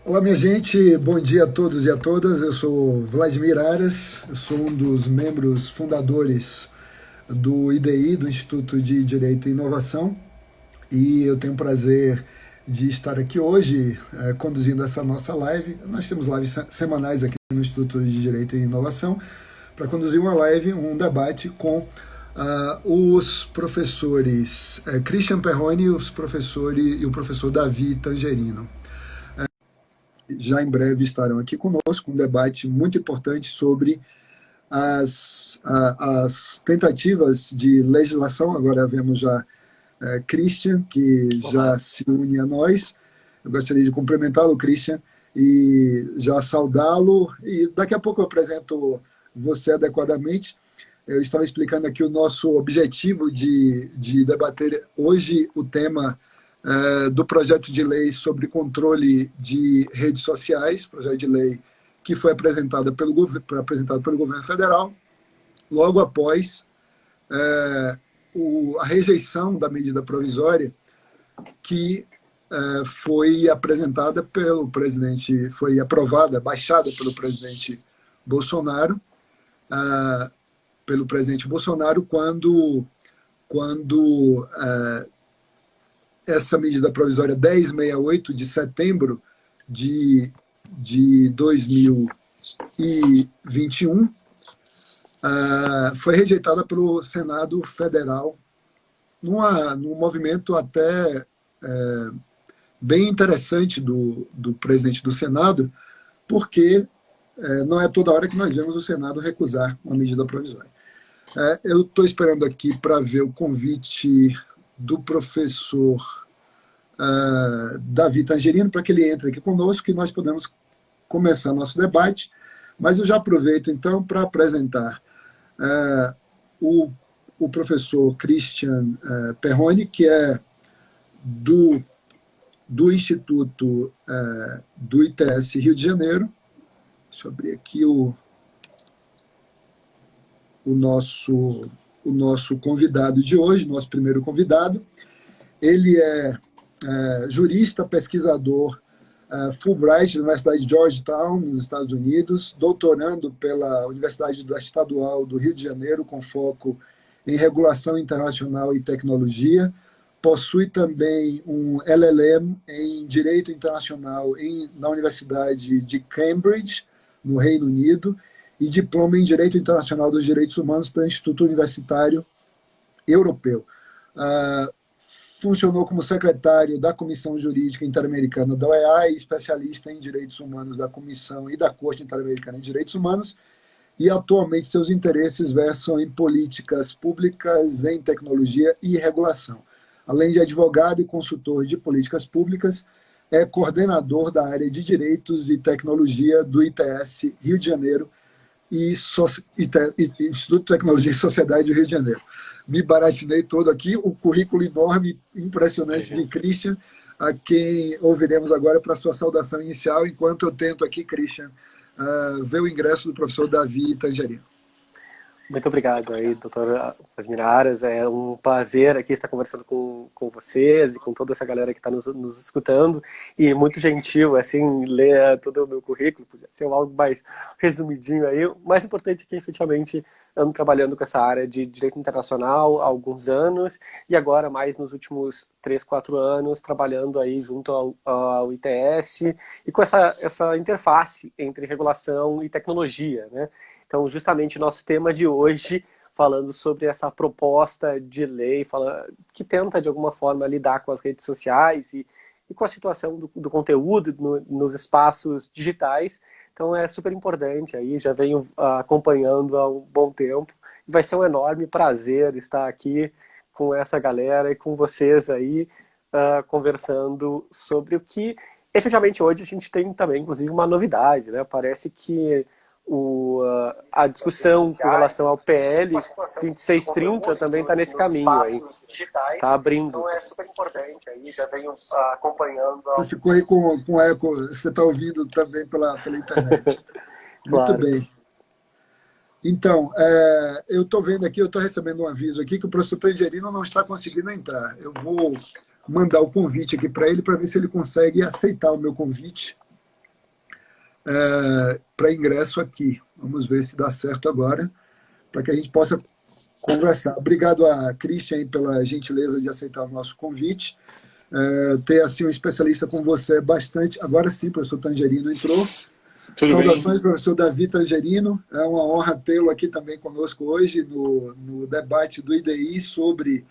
Olá, minha gente, bom dia a todos e a todas. Eu sou Vladimir Aras, eu sou um dos membros fundadores do IDI, do Instituto de Direito e Inovação, e eu tenho o prazer de estar aqui hoje conduzindo essa nossa live. Nós temos lives semanais aqui no Instituto de Direito e Inovação para conduzir uma live, um debate com os professores Christian Perrone e o professor Davi Tangerino. Já em breve estarão aqui conosco um debate muito importante sobre as tentativas de legislação. Agora vemos já Christian, que já se une a nós. Eu gostaria de cumprimentá-lo, Christian, e já saudá-lo. E daqui a pouco eu apresento você adequadamente. Eu estava explicando aqui o nosso objetivo de debater hoje o tema do projeto de lei sobre controle de redes sociais, projeto de lei que foi apresentado pelo governo federal, logo após a rejeição da medida provisória que foi apresentada pelo presidente, foi aprovada, baixada pelo presidente Bolsonaro, quando essa medida provisória 1068 de setembro de 2021 foi rejeitada pelo Senado Federal num movimento até bem interessante do presidente do Senado, porque não é toda hora que nós vemos o Senado recusar uma medida provisória. Eu estou esperando aqui para ver o convite do professor Davi Tangerino, para que ele entre aqui conosco e nós podemos começar nosso debate. Mas eu já aproveito, então, para apresentar o professor Christian Perrone, que é do Instituto do ITS Rio de Janeiro. Deixa eu abrir aqui o nosso convidado de hoje, nosso primeiro convidado. Ele é jurista, pesquisador Fulbright, da Universidade de Georgetown, nos Estados Unidos, doutorando pela Universidade Estadual do Rio de Janeiro, com foco em regulação internacional e tecnologia. Possui também um LLM em Direito Internacional na Universidade de Cambridge, no Reino Unido, e diploma em Direito Internacional dos Direitos Humanos pelo Instituto Universitário Europeu. Funcionou como secretário da Comissão Jurídica Interamericana da OEA e especialista em Direitos Humanos da Comissão e da Corte Interamericana de Direitos Humanos, e atualmente seus interesses versam em políticas públicas, em tecnologia e regulação. Além de advogado e consultor de políticas públicas, é coordenador da área de Direitos e Tecnologia do ITS Rio de Janeiro e Instituto de Tecnologia e Sociedade do Rio de Janeiro. Me baratinei todo aqui, o currículo enorme, impressionante de Christian, a quem ouviremos agora para a sua saudação inicial, enquanto eu tento aqui, Christian, ver o ingresso do professor Davi Tangerino. Muito obrigado aí, doutor Vladimir Aras. É um prazer aqui estar conversando com vocês e com toda essa galera que está nos escutando. E muito gentil, assim, ler todo o meu currículo, podia ser algo mais resumidinho aí. O mais importante é que, efetivamente, ando trabalhando com essa área de direito internacional há alguns anos e agora, mais nos últimos 3, 4 anos, trabalhando aí junto ao ITS e com essa interface entre regulação e tecnologia, né? Então, justamente o nosso tema de hoje, falando sobre essa proposta de lei que tenta, de alguma forma, lidar com as redes sociais e com a situação do conteúdo nos espaços digitais. Então, é super importante. Aí já venho acompanhando há um bom tempo. Vai ser um enorme prazer estar aqui com essa galera e com vocês aí, conversando sobre o que, efetivamente, hoje a gente tem também, inclusive, uma novidade, né? Parece que a discussão com relação ao PL 2630 também está nesse caminho aí. Está abrindo. Então é super importante, aí já venho acompanhando. Ficou aí com eco, você está ouvindo também pela internet. Muito Claro. bem. Então, eu estou vendo aqui, eu estou recebendo um aviso aqui que o professor Tangerino não está conseguindo entrar. Eu vou mandar o convite aqui para ele, para ver se ele consegue aceitar o meu convite. para ingresso aqui. Vamos ver se dá certo agora, para que a gente possa conversar. Obrigado a Christian pela gentileza de aceitar o nosso convite. Ter assim um especialista com você é bastante... Agora sim, o professor Tangerino entrou. Tudo Saudações, bem? professor Davi Tangerino. É uma honra tê-lo aqui também conosco hoje no debate do IDI sobre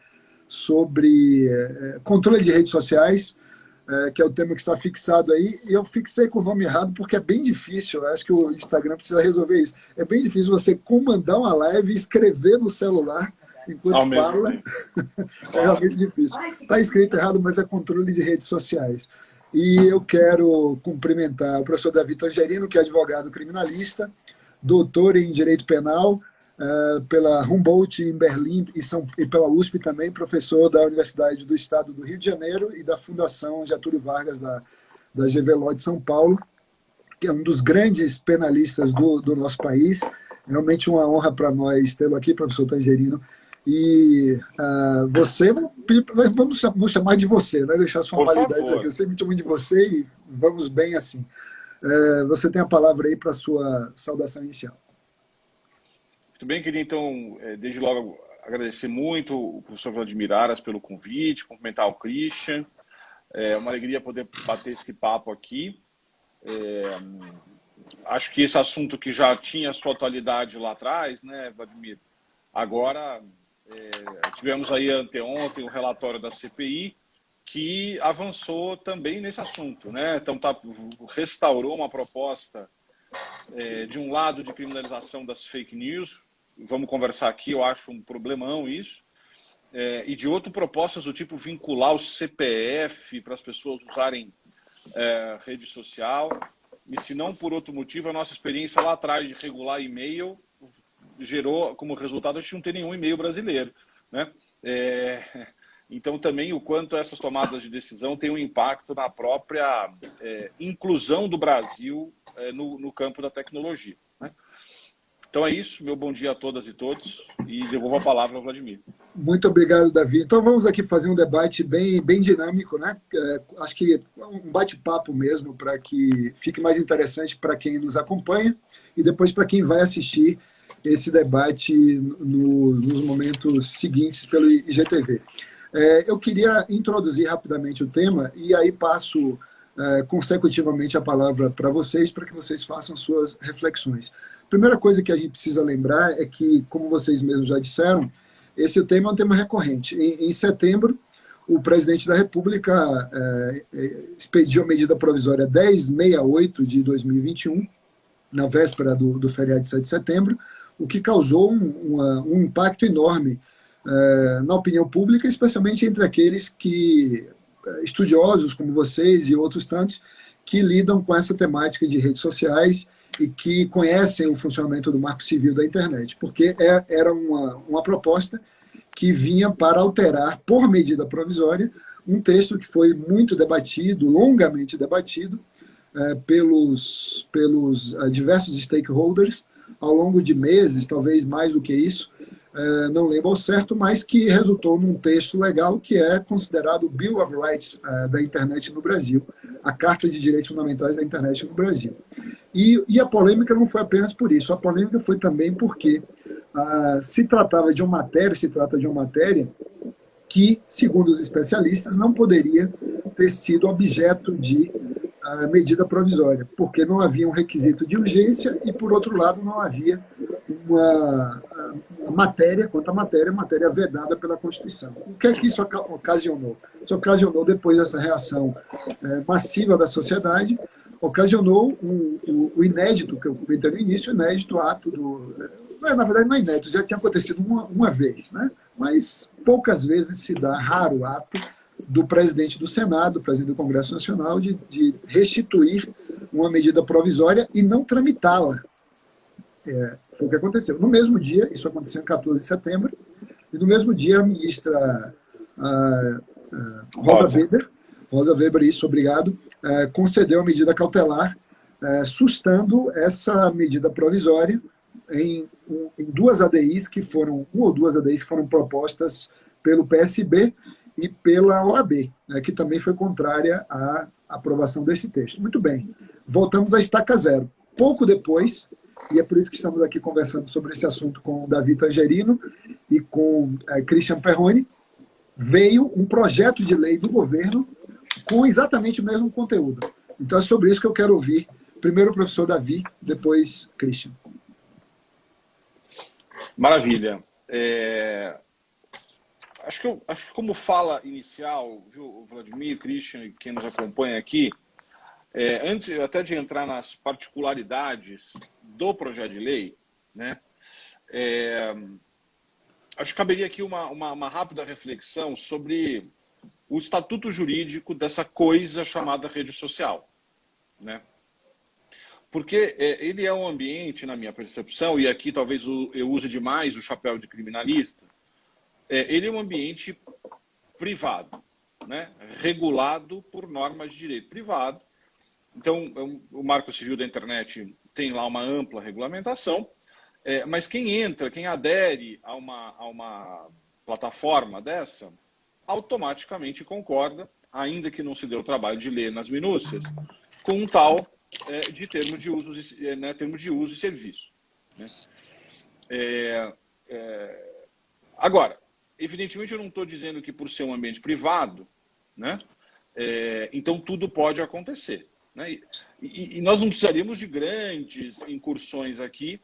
controle de redes sociais, que é o tema que está fixado aí. E eu fixei com o nome errado porque é bem difícil. Eu acho que o Instagram precisa resolver isso. É bem difícil você comandar uma live e escrever no celular enquanto fala. É realmente difícil. Está escrito errado, mas é controle de redes sociais. E eu quero cumprimentar o professor Davi Tangerino, que é advogado criminalista, doutor em Direito Penal pela Humboldt em Berlim e pela USP também, professor da Universidade do Estado do Rio de Janeiro e da Fundação Getúlio Vargas da GVLO de São Paulo, que é um dos grandes penalistas do nosso país. Realmente uma honra para nós tê-lo aqui, professor Tangerino. E você, vamos nos chamar de você, né? Deixar as formalidades aqui. Eu sempre me chamo de você e vamos bem assim. Você tem a palavra aí para a sua saudação inicial. Muito bem, queria então, desde logo, agradecer muito o professor Vladimir Aras pelo convite, cumprimentar o Christian. É uma alegria poder bater esse papo aqui. Acho que esse assunto que já tinha sua atualidade lá atrás, né, Vladimir? Agora... tivemos aí anteontem o relatório da CPI que avançou também nesse assunto, né? Então restaurou uma proposta de um lado de criminalização das fake news, vamos conversar aqui, eu acho um problemão isso, e de outro propostas do tipo vincular o CPF para as pessoas usarem rede social, e se não por outro motivo, a nossa experiência lá atrás de regular e-mail gerou como resultado a gente não ter nenhum e-mail brasileiro, né? Então também o quanto essas tomadas de decisão têm um impacto na própria inclusão do Brasil no campo da tecnologia, né? Então é isso, meu bom dia a todas e todos e devolvo a palavra ao Vladimir. Muito obrigado, Davi. Então vamos aqui fazer um debate bem dinâmico, né? Acho que um bate-papo mesmo para que fique mais interessante para quem nos acompanha e depois para quem vai assistir esse debate nos momentos seguintes pelo IGTV. Eu queria introduzir rapidamente o tema e aí passo consecutivamente a palavra para vocês, para que vocês façam suas reflexões. A primeira coisa que a gente precisa lembrar é que, como vocês mesmos já disseram, esse tema é um tema recorrente. Em setembro, o presidente da República expediu a medida provisória 1068 de 2021, na véspera do feriado de 7 de setembro, o que causou um impacto enorme na opinião pública, especialmente entre aqueles estudiosos como vocês e outros tantos, que lidam com essa temática de redes sociais e que conhecem o funcionamento do Marco Civil da internet, porque era uma proposta que vinha para alterar, por medida provisória, um texto que foi muito debatido, longamente debatido, pelos diversos stakeholders, ao longo de meses, talvez mais do que isso, não lembro ao certo, mas que resultou num texto legal que é considerado o Bill of Rights da internet no Brasil, a Carta de Direitos Fundamentais da internet no Brasil. E a polêmica não foi apenas por isso, a polêmica foi também porque se trata de uma matéria que, segundo os especialistas, não poderia ter sido objeto de medida provisória, porque não havia um requisito de urgência e, por outro lado, não havia uma matéria vedada pela Constituição. O que é que isso ocasionou? Isso ocasionou, depois dessa reação massiva da sociedade, ocasionou o inédito, que eu comentei no início, o inédito ato na verdade não é inédito, já tinha acontecido uma vez, né? Mas poucas vezes se dá, raro ato, do presidente do Senado, presidente do Congresso Nacional, de restituir uma medida provisória e não tramitá-la. Foi o que aconteceu. No mesmo dia, isso aconteceu em 14 de setembro, e no mesmo dia a ministra Rosa Weber, isso, obrigado, concedeu a medida cautelar, sustando essa medida provisória em duas ADIs que foram, uma ou duas ADIs que foram propostas pelo PSB e pela OAB, que também foi contrária à aprovação desse texto. Muito bem. voltamos à estaca zero. Pouco depois, e é por isso que estamos aqui conversando sobre esse assunto com o Davi Tangerino e com Christian Perrone, veio um projeto de lei do governo com exatamente o mesmo conteúdo. Então é sobre isso que eu quero ouvir. Primeiro o professor Davi, depois Christian. Maravilha. Acho que como fala inicial, viu, Vladimir, Christian e quem nos acompanha aqui, antes até de entrar nas particularidades do projeto de lei, né, acho que caberia aqui uma rápida reflexão sobre o estatuto jurídico dessa coisa chamada rede social, né? Porque ele é um ambiente, na minha percepção, e aqui talvez eu use demais o chapéu de criminalista, ele é um ambiente privado, né? Regulado por normas de direito privado. Então, o Marco Civil da Internet tem lá uma ampla regulamentação, mas quem entra, quem adere a uma plataforma dessa, automaticamente concorda, ainda que não se dê o trabalho de ler nas minúcias, com um tal de termo de uso e serviço, né? Agora, evidentemente eu não estou dizendo que por ser um ambiente privado, né, então tudo pode acontecer, né? E nós não precisaríamos de grandes incursões aqui,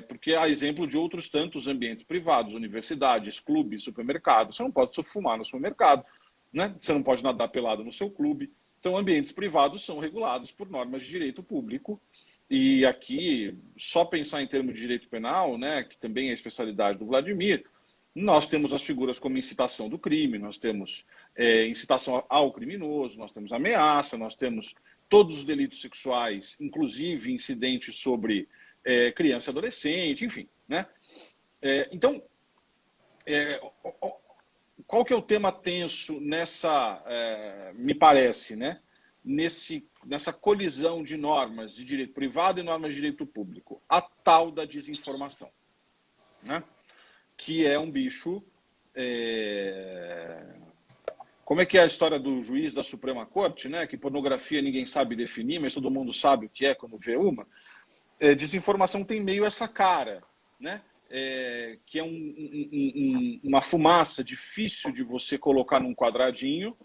porque há exemplo de outros tantos ambientes privados, universidades, clubes, supermercados. Você não pode fumar no supermercado, né? Você não pode nadar pelado no seu clube. Então, ambientes privados são regulados por normas de direito público. E aqui, só pensar em termos de direito penal, né, que também é a especialidade do Vladimir, nós temos as figuras como incitação do crime, nós temos incitação ao criminoso, nós temos ameaça, nós temos todos os delitos sexuais, inclusive incidentes sobre criança e adolescente, enfim, né? Então, qual que é o tema tenso nessa, me parece, né? Nessa colisão de normas de direito privado e normas de direito público? A tal da desinformação, né? Que é um bicho... Como é que é a história do juiz da Suprema Corte, né? Que pornografia ninguém sabe definir, mas todo mundo sabe o que é quando vê uma. Desinformação tem meio essa cara, né? Que é uma fumaça difícil de você colocar num quadradinho,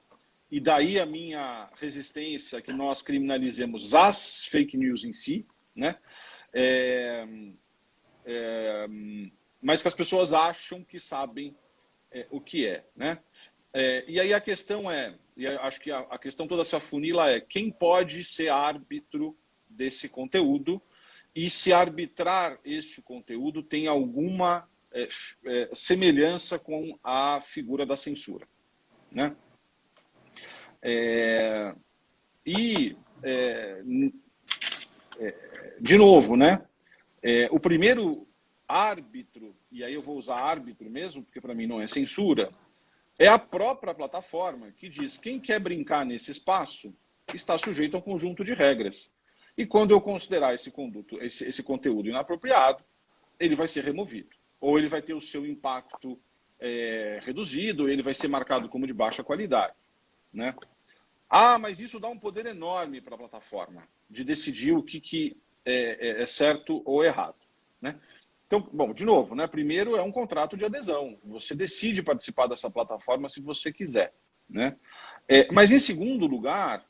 e daí a minha resistência que nós criminalizemos as fake news em si, né? Mas que as pessoas acham que sabem o que é, né? E aí a questão e acho que a questão toda se afunila quem pode ser árbitro desse conteúdo, e se arbitrar este conteúdo tem alguma semelhança com a figura da censura, né? De novo, né? O primeiro árbitro, e aí eu vou usar árbitro mesmo, porque para mim não é censura, é a própria plataforma que diz quem quer brincar nesse espaço está sujeito a um conjunto de regras. E quando eu considerar esse conteúdo inapropriado, ele vai ser removido. Ou ele vai ter o seu impacto reduzido, ou ele vai ser marcado como de baixa qualidade, né? Mas isso dá um poder enorme para a plataforma de decidir o que é certo ou errado, né? Então, bom, de novo, né? Primeiro é um contrato de adesão. Você decide participar dessa plataforma se você quiser, né? Mas em segundo lugar,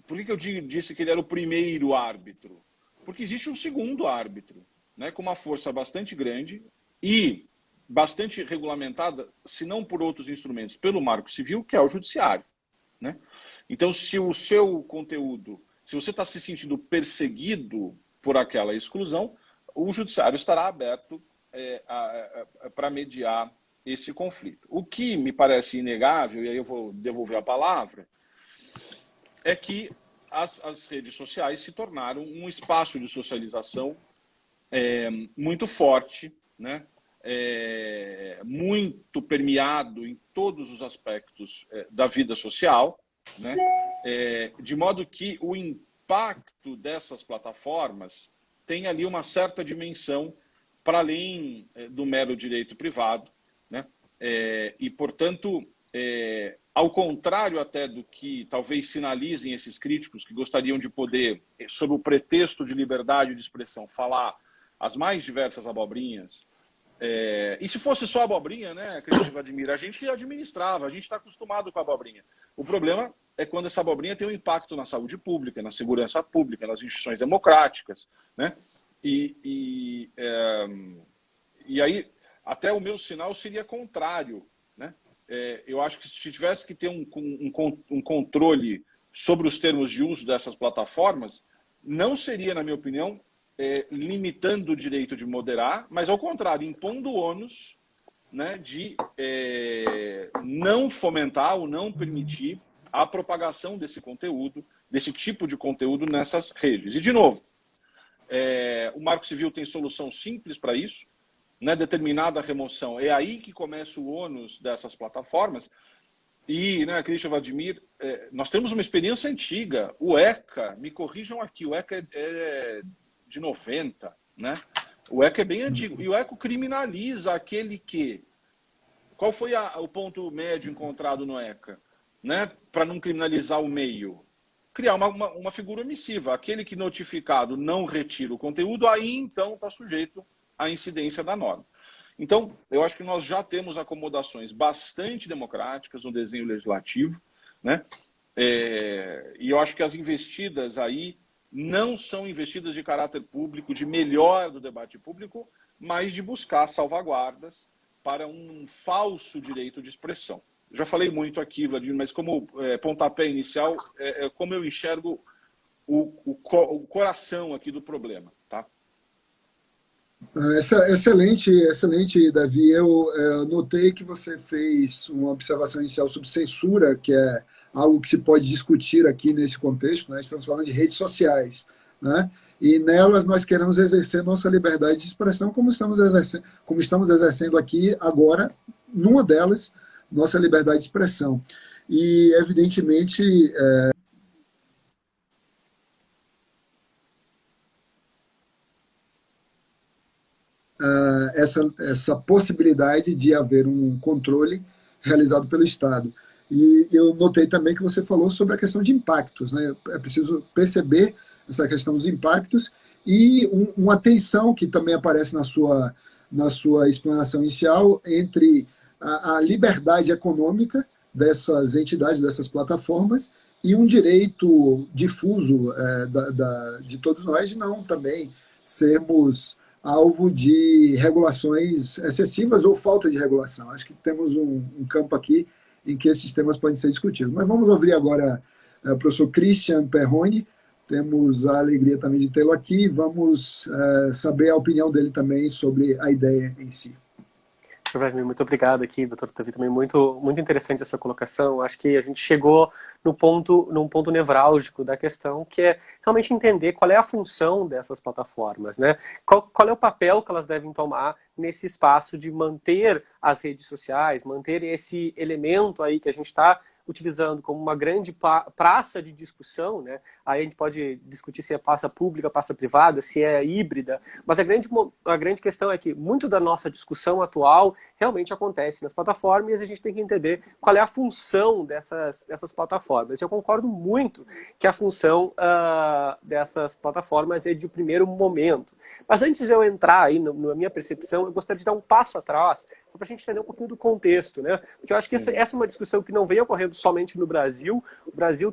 por que eu disse que ele era o primeiro árbitro? Porque existe um segundo árbitro, né, com uma força bastante grande e bastante regulamentada, se não por outros instrumentos, pelo Marco Civil, que é o Judiciário, né? Então, se o seu conteúdo, se você está se sentindo perseguido por aquela exclusão, o Judiciário estará aberto para mediar esse conflito. O que me parece inegável, e aí eu vou devolver a palavra, é que as redes sociais se tornaram um espaço de socialização muito forte, né? Muito permeado em todos os aspectos da vida social, né? De modo que o impacto dessas plataformas tem ali uma certa dimensão para além do mero direito privado, né? E, portanto, ao contrário até do que talvez sinalizem esses críticos que gostariam de poder, sob o pretexto de liberdade de expressão, falar as mais diversas abobrinhas. E se fosse só abobrinha, né, Cristian Vladimir, a gente administrava, a gente está acostumado com a abobrinha. O problema é quando essa abobrinha tem um impacto na saúde pública, na segurança pública, nas instituições democráticas, né? E aí, até o meu sinal seria contrário, né? Eu acho que se tivesse que ter um controle sobre os termos de uso dessas plataformas, não seria, na minha opinião, limitando o direito de moderar, mas, ao contrário, impondo o ônus, né, de não fomentar ou não permitir a propagação desse conteúdo, desse tipo de conteúdo nessas redes. E, de novo, o Marco Civil tem solução simples para isso, né, determinada remoção. É aí que começa o ônus dessas plataformas. E, né, Cristian Vladimir, nós temos uma experiência antiga. O ECA, me corrijam aqui, o ECA é de 90, né? O ECA é bem antigo. E o ECA criminaliza aquele que... Qual foi o ponto médio encontrado no ECA? Né? Para não criminalizar o meio. Criar uma figura omissiva. Aquele que notificado não retira o conteúdo, aí então está sujeito à incidência da norma. Então, eu acho que nós já temos acomodações bastante democráticas no desenho legislativo, né? E eu acho que as investidas aí não são investidas de caráter público, de melhora do debate público, mas de buscar salvaguardas para um falso direito de expressão. Já falei muito aqui, Vladimir, mas como pontapé inicial, como eu enxergo o coração aqui do problema, tá? Excelente, excelente, Davi. Eu notei que você fez uma observação inicial sobre censura, que é algo que se pode discutir aqui nesse contexto, né? Estamos falando de redes sociais, né? E nelas nós queremos exercer nossa liberdade de expressão, como estamos exercendo aqui agora, numa delas, nossa liberdade de expressão. E, evidentemente, essa possibilidade de haver um controle realizado pelo Estado. E eu notei também que você falou sobre a questão de impactos, né? É preciso perceber essa questão dos impactos e uma tensão que também aparece na sua explanação inicial entre a liberdade econômica dessas entidades, dessas plataformas, e um direito difuso de todos nós de não também sermos alvo de regulações excessivas ou falta de regulação. Acho que temos um campo aqui em que esses temas podem ser discutidos. Mas vamos ouvir agora o professor Christian Perrone. Temos a alegria também de tê-lo aqui. Vamos saber a opinião dele também sobre a ideia em si. Muito obrigado aqui, doutor Davi, também muito interessante a sua colocação. Acho que a gente chegou num ponto nevrálgico da questão, que é realmente entender qual é a função dessas plataformas, né? Qual é o papel que elas devem tomar nesse espaço de manter as redes sociais, manter esse elemento aí que a gente está utilizando como uma grande praça de discussão, né? Aí a gente pode discutir se é praça pública, praça privada, se é híbrida, mas a grande questão é que muito da nossa discussão atual realmente acontece nas plataformas e a gente tem que entender qual é a função dessas plataformas. Eu concordo muito que a função dessas plataformas é de primeiro momento. Mas antes de eu entrar aí na minha percepção, eu gostaria de dar um passo atrás para a gente entender um pouquinho do contexto, né? Porque eu acho que essa é uma discussão que não vem ocorrendo somente no Brasil. O Brasil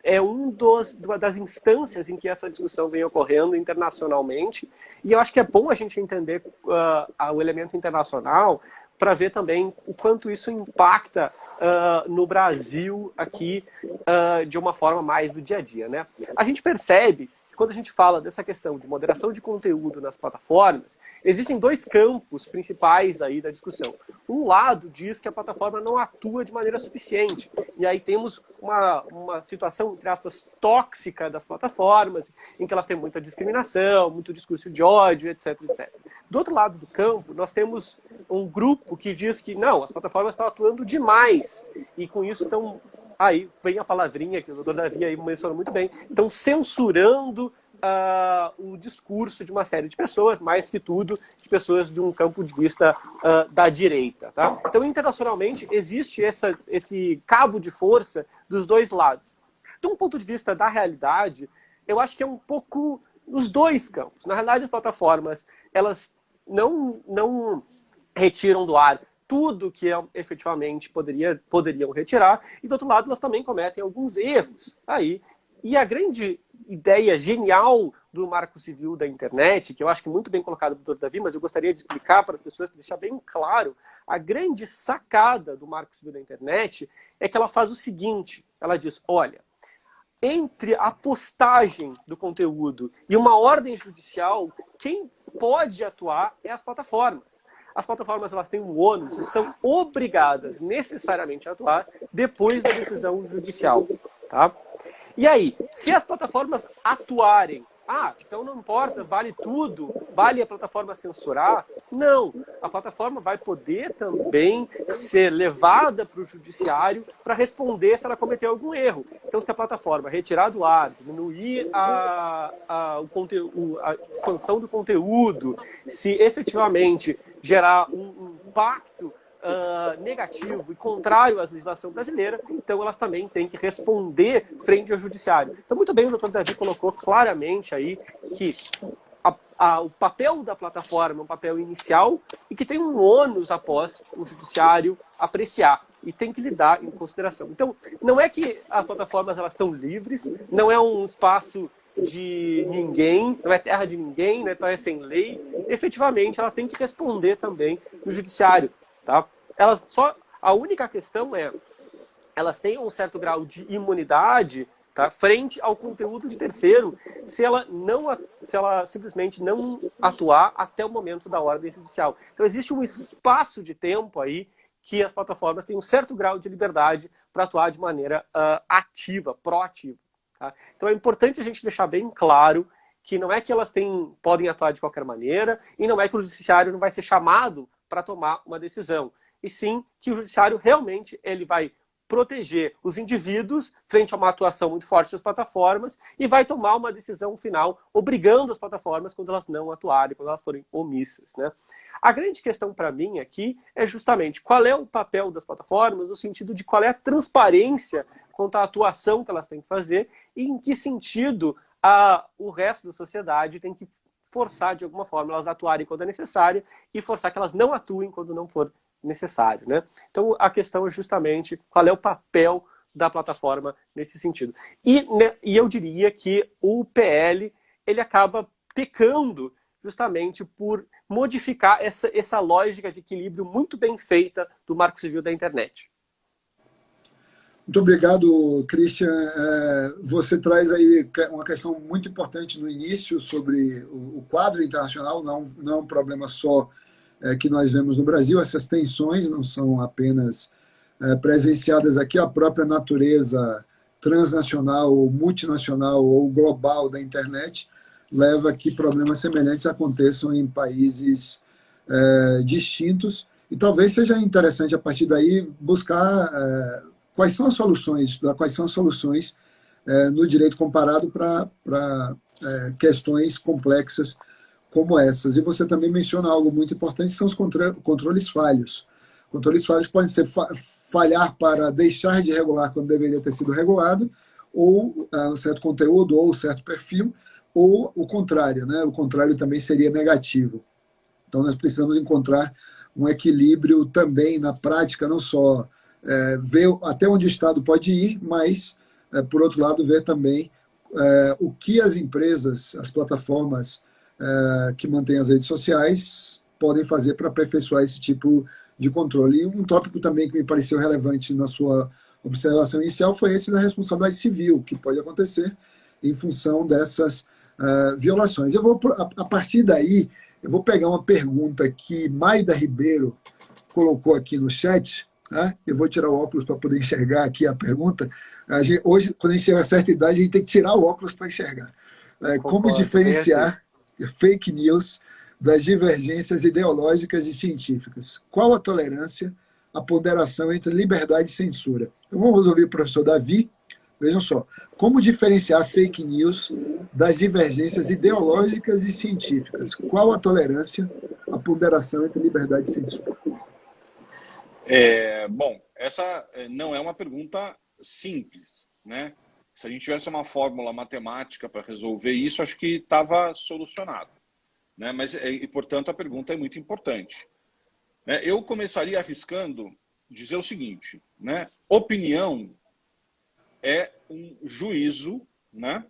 é das instâncias em que essa discussão vem ocorrendo internacionalmente. E eu acho que é bom a gente entender o elemento internacional para ver também o quanto isso impacta no Brasil aqui de uma forma mais do dia a dia, né? A gente percebe quando a gente fala dessa questão de moderação de conteúdo nas plataformas, existem dois campos principais aí da discussão. Um lado diz que a plataforma não atua de maneira suficiente. E aí temos uma situação, entre aspas, tóxica das plataformas, em que elas têm muita discriminação, muito discurso de ódio, etc, etc. Do outro lado do campo, nós temos um grupo que diz que não, as plataformas estão atuando demais. E com isso estão... Aí vem a palavrinha que o doutor Davi aí mencionou muito bem. Estão censurando o discurso de uma série de pessoas, mais que tudo, de pessoas de um campo de vista da direita. Tá? Então, internacionalmente, existe esse cabo de força dos dois lados. De um ponto de vista da realidade, eu acho que é um pouco os dois campos. Na realidade, as plataformas, elas não retiram do ar tudo que efetivamente poderiam retirar, e do outro lado, elas também cometem alguns erros aí. E a grande ideia genial do Marco Civil da internet, que eu acho que muito bem colocado do Dr. Davi, mas eu gostaria de explicar para as pessoas, para deixar bem claro, a grande sacada do Marco Civil da internet é que ela faz o seguinte, ela diz, olha, entre a postagem do conteúdo e uma ordem judicial, quem pode atuar é as plataformas. As plataformas, elas têm um ônus e são obrigadas necessariamente a atuar depois da decisão judicial. Tá? E aí, se as plataformas atuarem, então não importa, vale tudo, vale a plataforma censurar? Não, a plataforma vai poder também ser levada para o judiciário para responder se ela cometeu algum erro. Então, se a plataforma retirar do ar, diminuir a expansão do conteúdo, se efetivamente gerar um impacto negativo e contrário à legislação brasileira, então elas também têm que responder frente ao judiciário. Então, muito bem, o Dr. Davi colocou claramente aí que o papel da plataforma é um papel inicial e que tem um ônus após o judiciário apreciar e tem que lidar em consideração. Então, não é que as plataformas elas estão livres, não é um espaço de ninguém, não é terra de ninguém, não é terra sem lei. Efetivamente, ela tem que responder também no judiciário. Tá? A única questão é, elas têm um certo grau de imunidade, tá, frente ao conteúdo de terceiro, se ela simplesmente não atuar até o momento da ordem judicial. Então existe um espaço de tempo aí que as plataformas têm um certo grau de liberdade para atuar de maneira ativa, proativa. Tá? Então é importante a gente deixar bem claro que não é que elas podem atuar de qualquer maneira e não é que o judiciário não vai ser chamado para tomar uma decisão. E sim que o judiciário realmente ele vai proteger os indivíduos frente a uma atuação muito forte das plataformas e vai tomar uma decisão final obrigando as plataformas quando elas não atuarem, quando elas forem omissas. Né? A grande questão para mim aqui é justamente qual é o papel das plataformas no sentido de qual é a transparência quanto à atuação que elas têm que fazer e em que sentido o resto da sociedade tem que forçar de alguma forma elas atuarem quando é necessário e forçar que elas não atuem quando não for necessário. Né? Então a questão é justamente qual é o papel da plataforma nesse sentido. E eu diria que o PL ele acaba pecando justamente por modificar essa lógica de equilíbrio muito bem feita do Marco Civil da internet. Muito obrigado, Christian. Você traz aí uma questão muito importante no início sobre o quadro internacional, não é um problema só que nós vemos no Brasil, essas tensões não são apenas presenciadas aqui, a própria natureza transnacional, ou multinacional ou global da internet leva a que problemas semelhantes aconteçam em países distintos, e talvez seja interessante a partir daí buscar quais são as soluções no direito comparado para questões complexas como essas. E você também menciona algo muito importante, que são os controles falhos. Controles falhos podem ser falhar para deixar de regular quando deveria ter sido regulado, ou um certo conteúdo, ou um certo perfil, ou o contrário, né? O contrário também seria negativo. Então nós precisamos encontrar um equilíbrio também na prática, não só ver até onde o Estado pode ir, mas, por outro lado, ver também o que as empresas, as plataformas que mantêm as redes sociais podem fazer para aperfeiçoar esse tipo de controle. E um tópico também que me pareceu relevante na sua observação inicial foi esse da responsabilidade civil, que pode acontecer em função dessas violações. A partir daí, eu vou pegar uma pergunta que Maida Ribeiro colocou aqui no chat. Eu vou tirar o óculos para poder enxergar aqui a pergunta. Hoje, quando a gente chega a certa idade, a gente tem que tirar o óculos para enxergar. Como diferenciar fake news das divergências ideológicas e científicas? Qual a tolerância, a ponderação entre liberdade e censura? Então, vamos ouvir o professor Davi Vejam só, como diferenciar fake news das divergências ideológicas e científicas? Qual a tolerância, a ponderação entre liberdade e censura? Bom, essa não é uma pergunta simples, né? Se a gente tivesse uma fórmula matemática para resolver isso, acho que estava solucionado, né? Mas, e, portanto, a pergunta é muito importante. Eu começaria arriscando dizer o seguinte, né? Opinião é um juízo, né?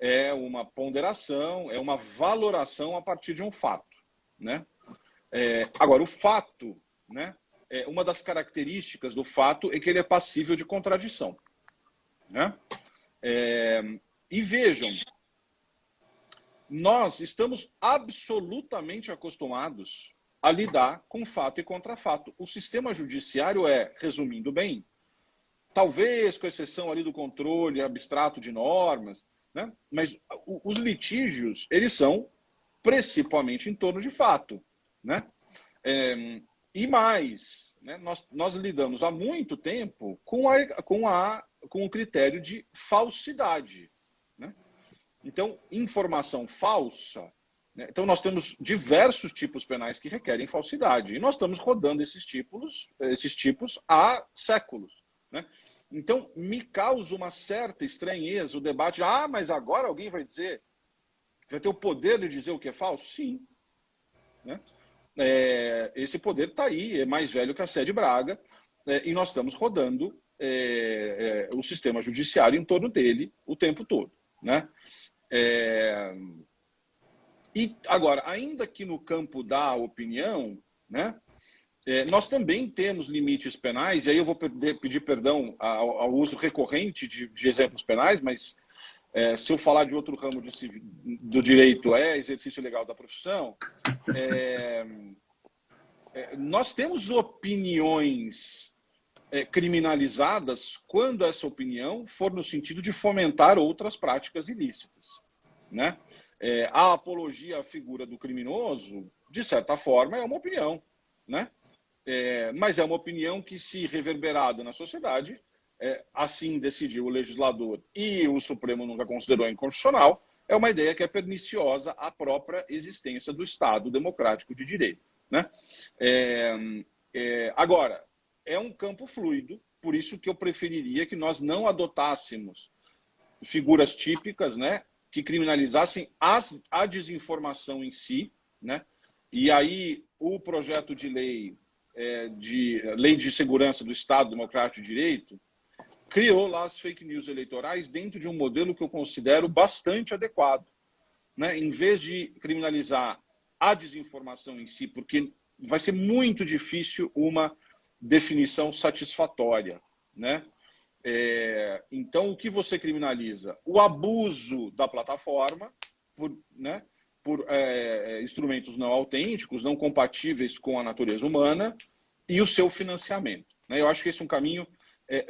É uma ponderação, é uma valoração a partir de um fato, né? Agora, o fato, né? Uma das características do fato é que ele é passível de contradição, né? E vejam, nós estamos absolutamente acostumados a lidar com fato e contrafato. O sistema judiciário resumindo bem, talvez com exceção ali do controle abstrato de normas, né? Mas os litígios, eles são principalmente em torno de fato, né? E mais, né? Nós lidamos há muito tempo com o critério de falsidade, né? Então, informação falsa, né? Então nós temos diversos tipos penais que requerem falsidade, e nós estamos rodando esses tipos há séculos, né? Então, me causa uma certa estranheza o debate, mas agora alguém vai ter o poder de dizer o que é falso? Sim, né? Esse poder está aí, é mais velho que a Sé de Braga, e nós estamos rodando o sistema judiciário em torno dele o tempo todo, né? E agora, ainda que no campo da opinião, né, nós também temos limites penais, e aí eu vou pedir perdão ao uso recorrente de exemplos penais, mas se eu falar de outro ramo do direito, exercício legal da profissão, nós temos opiniões criminalizadas quando essa opinião for no sentido de fomentar outras práticas ilícitas, né? A apologia à figura do criminoso, de certa forma, é uma opinião, né? Mas é uma opinião que, se reverberada na sociedade, assim decidiu o legislador e o Supremo nunca considerou inconstitucional, é uma ideia que é perniciosa à própria existência do Estado democrático de direito, né? Agora, é um campo fluido, por isso que eu preferiria que nós não adotássemos figuras típicas, né, que criminalizassem a desinformação em si, né? E aí o projeto de lei de segurança do Estado Democrático de Direito criou lá as fake news eleitorais dentro de um modelo que eu considero bastante adequado, né? Em vez de criminalizar a desinformação em si, porque vai ser muito difícil uma definição satisfatória, né? Então, o que você criminaliza? O abuso da plataforma por instrumentos não autênticos, não compatíveis com a natureza humana, e o seu financiamento, né? Eu acho que esse é um caminho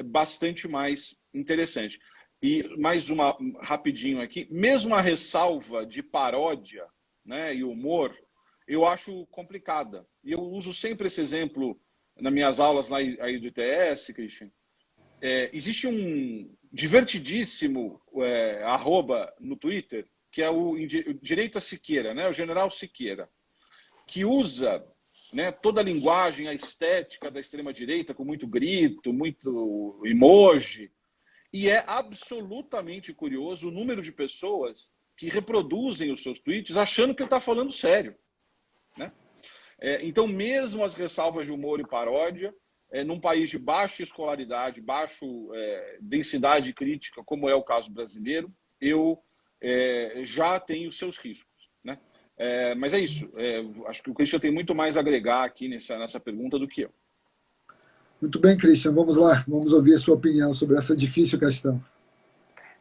bastante mais interessante. E mais uma rapidinho aqui, mesmo a ressalva de paródia, né, e humor, eu acho complicada. E eu uso sempre esse exemplo nas minhas aulas lá aí do ITS, Christian. Existe um divertidíssimo arroba no Twitter, que é o Direita Siqueira, né, o General Siqueira, que usa, né, toda a linguagem, a estética da extrema-direita, com muito grito, muito emoji, e é absolutamente curioso o número de pessoas que reproduzem os seus tweets achando que ele está falando sério, né? Então, mesmo as ressalvas de humor e paródia, num país de baixa escolaridade, baixa densidade crítica, como é o caso brasileiro, já tem os seus riscos, né? Mas é isso. Acho que o Christian tem muito mais a agregar aqui nessa pergunta do que eu. Muito bem, Christian. Vamos lá. Vamos ouvir a sua opinião sobre essa difícil questão.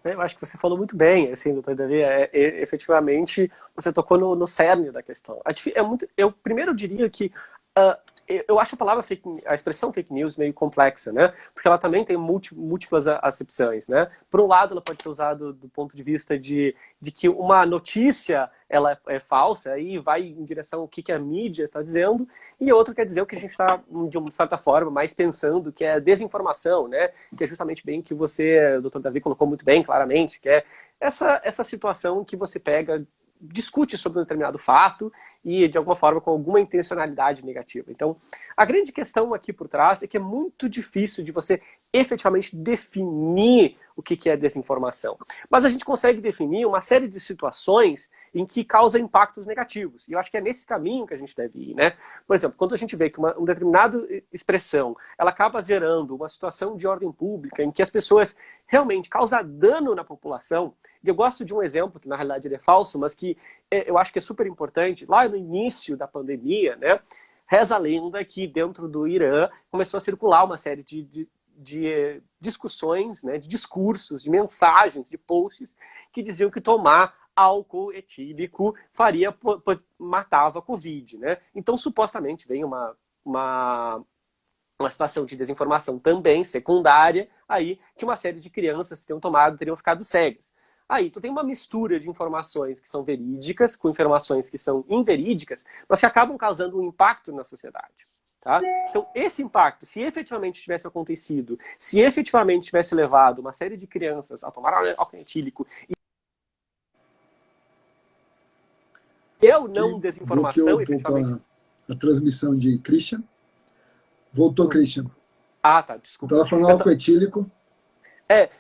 Eu acho que você falou muito bem, assim, doutor Davi. Efetivamente, você tocou no cerne da questão. Eu primeiro diria que eu acho a expressão fake news meio complexa, né? Porque ela também tem múltiplas acepções, né? Por um lado, ela pode ser usada do ponto de vista de que uma notícia ela é falsa e vai em direção ao que a mídia está dizendo, e outra quer dizer o que a gente está, de uma certa forma, mais pensando, que é desinformação, né? Que é justamente bem que você, o Dr. Davi, colocou muito bem, claramente, que é essa situação que você pega, discute sobre um determinado fato e, de alguma forma, com alguma intencionalidade negativa. Então, a grande questão aqui por trás é que é muito difícil de você efetivamente definir o que é desinformação. Mas a gente consegue definir uma série de situações em que causa impactos negativos. E eu acho que é nesse caminho que a gente deve ir, né? Por exemplo, quando a gente vê que uma determinada expressão ela acaba gerando uma situação de ordem pública em que as pessoas realmente causam dano na população. E eu gosto de um exemplo, que na realidade ele é falso, mas que eu acho que é super importante. Lá no início da pandemia, né, reza a lenda que dentro do Irã começou a circular uma série de discussões, né, de discursos, de mensagens, de posts que diziam que tomar álcool etílico matava a Covid, né? Então, supostamente, vem uma situação de desinformação também secundária, aí que uma série de crianças que teriam ficado cegas. Aí tu tem uma mistura de informações que são verídicas com informações que são inverídicas, mas que acabam causando um impacto na sociedade. Tá? Então, esse impacto, se efetivamente tivesse acontecido, se efetivamente tivesse levado uma série de crianças a tomar álcool etílico e desinformação, efetivamente. A transmissão de Christian. Voltou, Christian. Ah, tá, desculpa. Estava falando álcool etílico.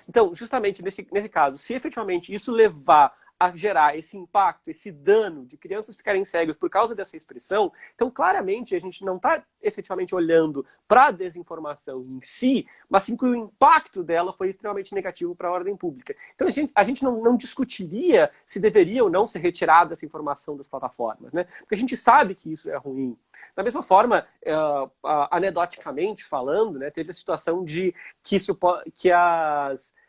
Então, justamente nesse caso, se efetivamente isso levar a gerar esse impacto, esse dano de crianças ficarem cegas por causa dessa expressão, então claramente a gente não está efetivamente olhando para a desinformação em si, mas sim que o impacto dela foi extremamente negativo para a ordem pública. Então a gente não discutiria se deveria ou não ser retirada essa informação das plataformas, né? Porque a gente sabe que isso é ruim. Da mesma forma, anedoticamente falando, né, teve a situação de que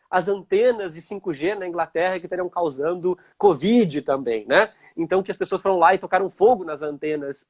as antenas de 5G na Inglaterra que estariam causando Covid também, né? Então que as pessoas foram lá e tocaram fogo nas antenas,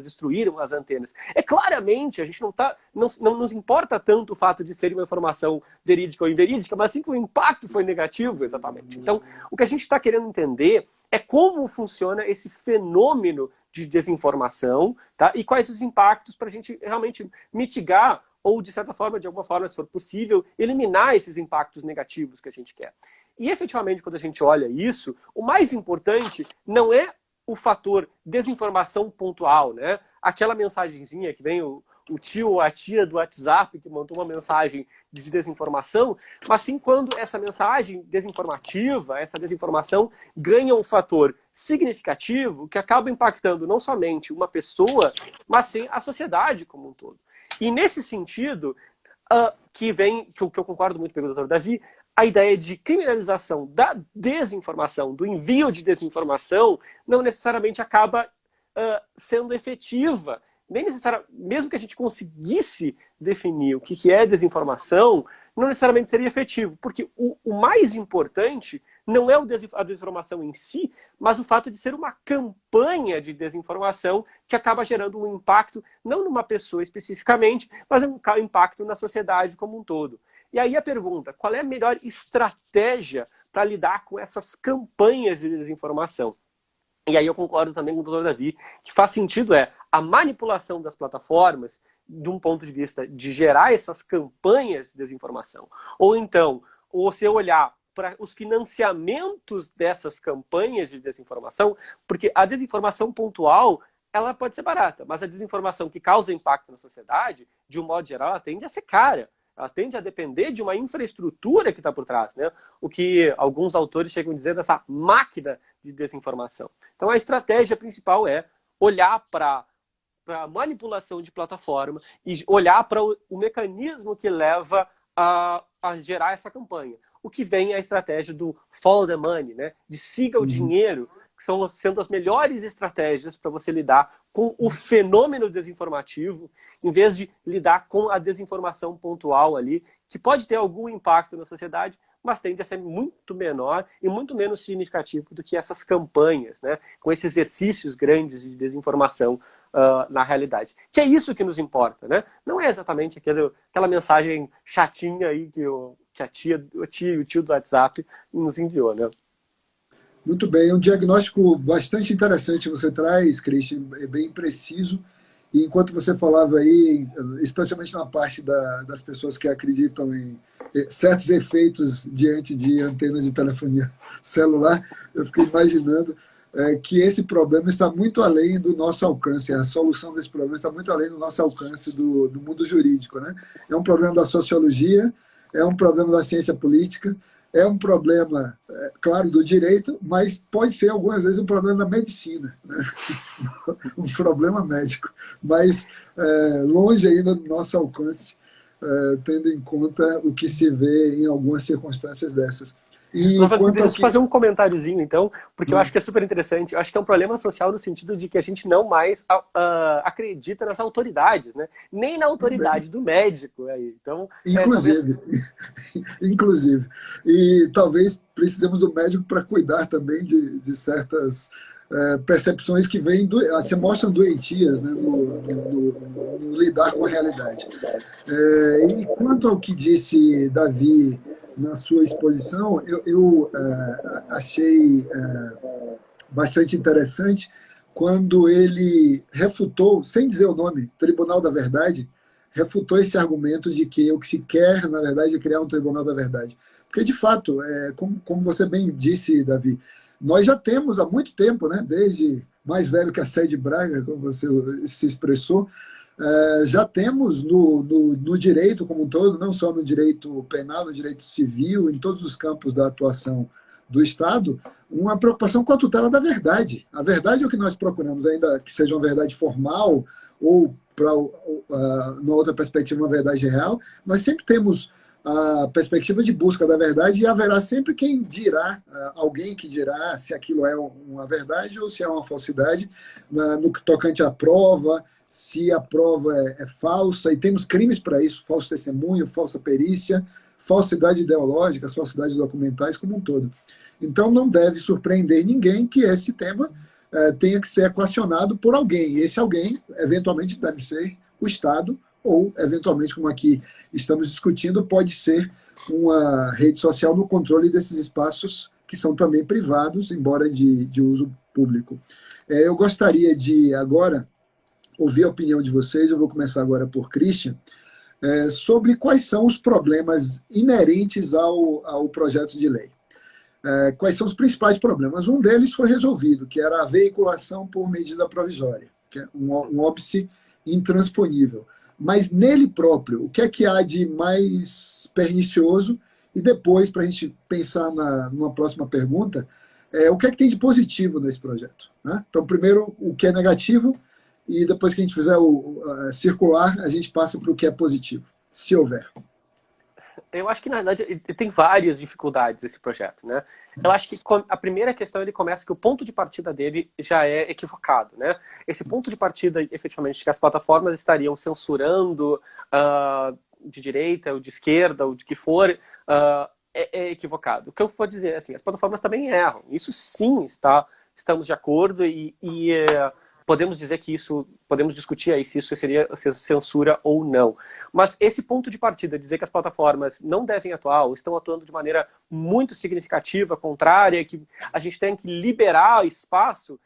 destruíram as antenas. Claramente, a gente não nos importa tanto o fato de ser uma informação verídica ou inverídica, mas sim que o impacto foi negativo, exatamente. Então, o que a gente está querendo entender é como funciona esse fenômeno de desinformação, tá? E quais os impactos para a gente realmente mitigar ou, de certa forma, de alguma forma, se for possível, eliminar esses impactos negativos que a gente quer. E, efetivamente, quando a gente olha isso, o mais importante não é o fator desinformação pontual, né? Aquela mensagenzinha que vem o tio ou a tia do WhatsApp que mandou uma mensagem de desinformação, mas sim quando essa mensagem desinformativa, essa desinformação ganha um fator significativo que acaba impactando não somente uma pessoa, mas sim a sociedade como um todo. E nesse sentido, que eu concordo muito com o Dr. Davi, a ideia de criminalização da desinformação, do envio de desinformação, não necessariamente acaba sendo efetiva. Mesmo que a gente conseguisse definir o que é desinformação, não necessariamente seria efetivo. Porque o mais importante não é a desinformação em si, mas o fato de ser uma campanha de desinformação que acaba gerando um impacto, não numa pessoa especificamente, mas um impacto na sociedade como um todo. E aí a pergunta, qual é a melhor estratégia para lidar com essas campanhas de desinformação? E aí eu concordo também com o Dr. Davi, que faz sentido a manipulação das plataformas de um ponto de vista de gerar essas campanhas de desinformação. Ou então, você olhar para os financiamentos dessas campanhas de desinformação, porque a desinformação pontual, ela pode ser barata, mas a desinformação que causa impacto na sociedade, de um modo geral, ela tende a ser cara. Ela tende a depender de uma infraestrutura que está por trás, né? O que alguns autores chegam a dizer dessa máquina de desinformação. Então a estratégia principal é olhar para a manipulação de plataforma e olhar para o mecanismo que leva a gerar essa campanha. O que vem é a estratégia do follow the money, né? De siga o dinheiro, que são sendo as melhores estratégias para você lidar com o fenômeno desinformativo, em vez de lidar com a desinformação pontual ali, que pode ter algum impacto na sociedade, mas tende a ser muito menor e muito menos significativo do que essas campanhas, né? Com esses exercícios grandes de desinformação na realidade. Que é isso que nos importa, né? Não é exatamente aquela mensagem chatinha aí que o tio e o tio do WhatsApp nos enviou, né? Muito bem, é um diagnóstico bastante interessante você traz, Christian, é bem preciso. E enquanto você falava aí, especialmente na parte das pessoas que acreditam em certos efeitos diante de antenas de telefonia celular, eu fiquei imaginando que esse problema está muito além do nosso alcance, a solução desse problema está muito além do nosso alcance do mundo jurídico, né? É um problema da sociologia, é um problema da ciência política, é um problema, claro, do direito, mas pode ser algumas vezes um problema da medicina, né? Um problema médico, mas longe ainda do nosso alcance, tendo em conta o que se vê em algumas circunstâncias dessas. E deixa eu fazer um comentáriozinho, então, porque eu acho que é super interessante. Eu acho que é um problema social no sentido de que a gente não mais acredita nas autoridades, né? Nem na autoridade do médico. Aí. Então, inclusive. Inclusive. E talvez precisemos do médico para cuidar também de certas percepções que vêm se mostram doentias, né, no lidar com a realidade. E quanto ao que disse Davi na sua exposição, eu achei bastante interessante quando ele refutou, sem dizer o nome, Tribunal da Verdade, refutou esse argumento de que o que se quer, na verdade, é criar um Tribunal da Verdade. Porque, de fato, como você bem disse, Davi, nós já temos há muito tempo, né, desde mais velho que a Sé de Braga, como você se expressou, já temos no direito como um todo, não só no direito penal, no direito civil, em todos os campos da atuação do Estado, uma preocupação com a tutela da verdade. A verdade é o que nós procuramos, ainda que seja uma verdade formal ou, na outra perspectiva, uma verdade real, nós sempre temos a perspectiva de busca da verdade e haverá sempre quem dirá, alguém que dirá se aquilo é uma verdade ou se é uma falsidade, no que tocante à prova, se a prova é falsa, e temos crimes para isso, falso testemunho, falsa perícia, falsidade ideológica, as falsidades documentais como um todo. Então não deve surpreender ninguém que esse tema tenha que ser equacionado por alguém, e esse alguém, eventualmente, deve ser o Estado, ou, eventualmente, como aqui estamos discutindo, pode ser uma rede social no controle desses espaços que são também privados, embora de uso público. Eu gostaria de, agora, ouvir a opinião de vocês, eu vou começar agora por Christian, sobre quais são os problemas inerentes ao projeto de lei. Quais são os principais problemas? Um deles foi resolvido, que era a veiculação por medida provisória, que é um óbice intransponível. Mas nele próprio, o que é há de mais pernicioso? E depois, para a gente pensar numa próxima pergunta, o que tem de positivo nesse projeto? Né? Então, primeiro, o que é negativo, e depois que a gente fizer o circular, a gente passa para o que é positivo, se houver. Eu acho que, na verdade, tem várias dificuldades esse projeto, né? Eu acho que a primeira questão, ele começa que o ponto de partida dele já é equivocado, né? Esse ponto de partida, efetivamente, que as plataformas estariam censurando de direita ou de esquerda ou de que for, é equivocado. O que eu vou dizer, assim, as plataformas também erram. Isso sim estamos de acordo e podemos dizer que podemos discutir aí se isso seria censura ou não. Mas esse ponto de partida, dizer que as plataformas não devem atuar ou estão atuando de maneira muito significativa, contrária, que a gente tem que liberar espaço,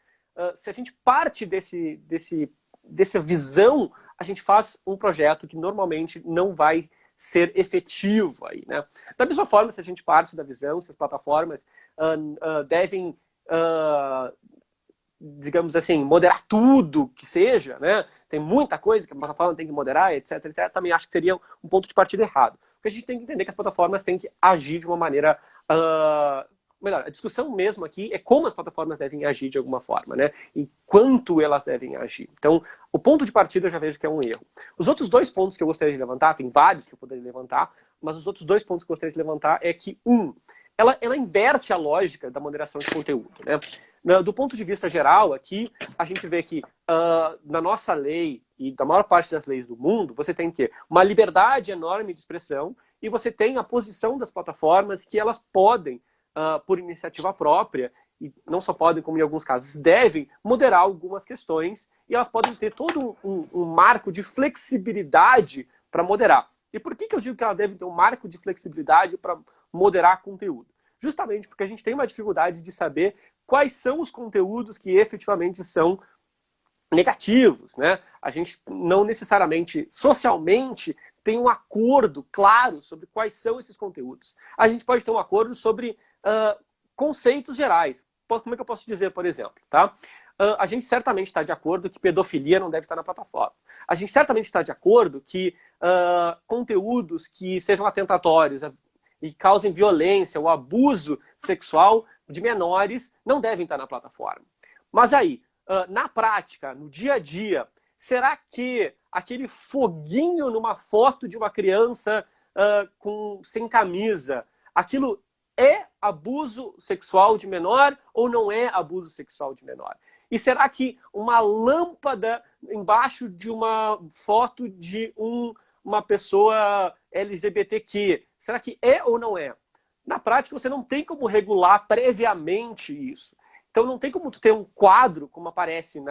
se a gente parte dessa visão, a gente faz um projeto que normalmente não vai ser efetivo aí, né? Da mesma forma, se a gente parte da visão, se as plataformas devem digamos assim, moderar tudo que seja, né? Tem muita coisa que a plataforma tem que moderar, etc, etc. Também acho que seria um ponto de partida errado. Porque a gente tem que entender que as plataformas têm que agir de uma maneira... melhor, a discussão mesmo aqui é como as plataformas devem agir de alguma forma, né? E quanto elas devem agir. Então, o ponto de partida eu já vejo que é um erro. Os outros dois pontos que eu gostaria de levantar, tem vários que eu poderia levantar, mas os outros dois pontos que eu gostaria de levantar é que, ela inverte a lógica da moderação de conteúdo, né? Do ponto de vista geral, aqui, a gente vê que na nossa lei e da maior parte das leis do mundo, você tem que uma liberdade enorme de expressão e você tem a posição das plataformas que elas podem, por iniciativa própria, e não só podem, como em alguns casos devem, moderar algumas questões, e elas podem ter todo um marco de flexibilidade para moderar. E por que eu digo que elas devem ter um marco de flexibilidade para moderar conteúdo? Justamente porque a gente tem uma dificuldade de saber quais são os conteúdos que efetivamente são negativos, né? A gente não necessariamente, socialmente, tem um acordo claro sobre quais são esses conteúdos. A gente pode ter um acordo sobre conceitos gerais. Como é que eu posso dizer, por exemplo? Tá? A gente certamente está de acordo que pedofilia não deve estar na plataforma. A gente certamente está de acordo que conteúdos que sejam atentatórios e causem violência ou abuso sexual de menores não devem estar na plataforma. Mas aí, na prática, no dia a dia, será que aquele foguinho numa foto de uma criança sem camisa, aquilo é abuso sexual de menor ou não é abuso sexual de menor? E será que uma lâmpada embaixo de uma foto de uma pessoa LGBTQ, será que é ou não é? Na prática, você não tem como regular previamente isso. Então não tem como tu ter um quadro, como aparece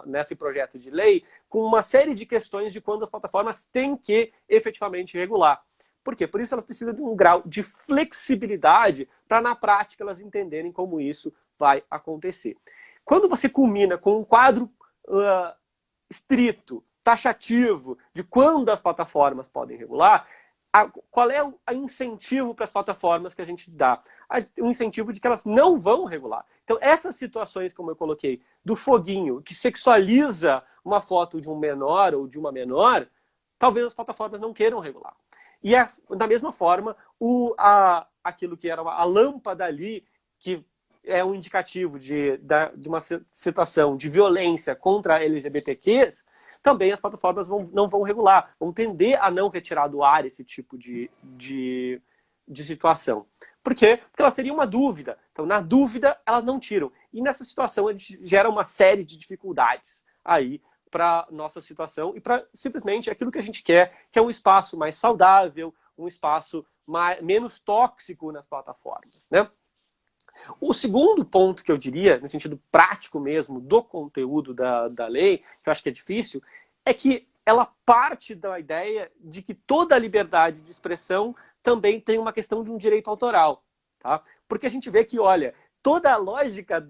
nesse projeto de lei, com uma série de questões de quando as plataformas têm que efetivamente regular. Por quê? Por isso elas precisam de um grau de flexibilidade para, na prática, elas entenderem como isso vai acontecer. Quando você culmina com um quadro estrito, taxativo, de quando as plataformas podem regular, qual é o incentivo para as plataformas que a gente dá? O incentivo de que elas não vão regular. Então, essas situações, como eu coloquei, do foguinho, que sexualiza uma foto de um menor ou de uma menor, talvez as plataformas não queiram regular. E da mesma forma, aquilo que era a lâmpada ali, que é um indicativo de uma situação de violência contra LGBTQs, também as plataformas não vão regular, vão tender a não retirar do ar esse tipo de situação. Por quê? Porque elas teriam uma dúvida. Então, na dúvida, elas não tiram. E nessa situação, a gente gera uma série de dificuldades aí para nossa situação e para simplesmente aquilo que a gente quer, que é um espaço mais saudável, um espaço menos tóxico nas plataformas, né? O segundo ponto que eu diria, no sentido prático mesmo, do conteúdo da lei, que eu acho que é difícil, é que ela parte da ideia de que toda a liberdade de expressão também tem uma questão de um direito autoral. Tá? Porque a gente vê que, olha, toda a lógica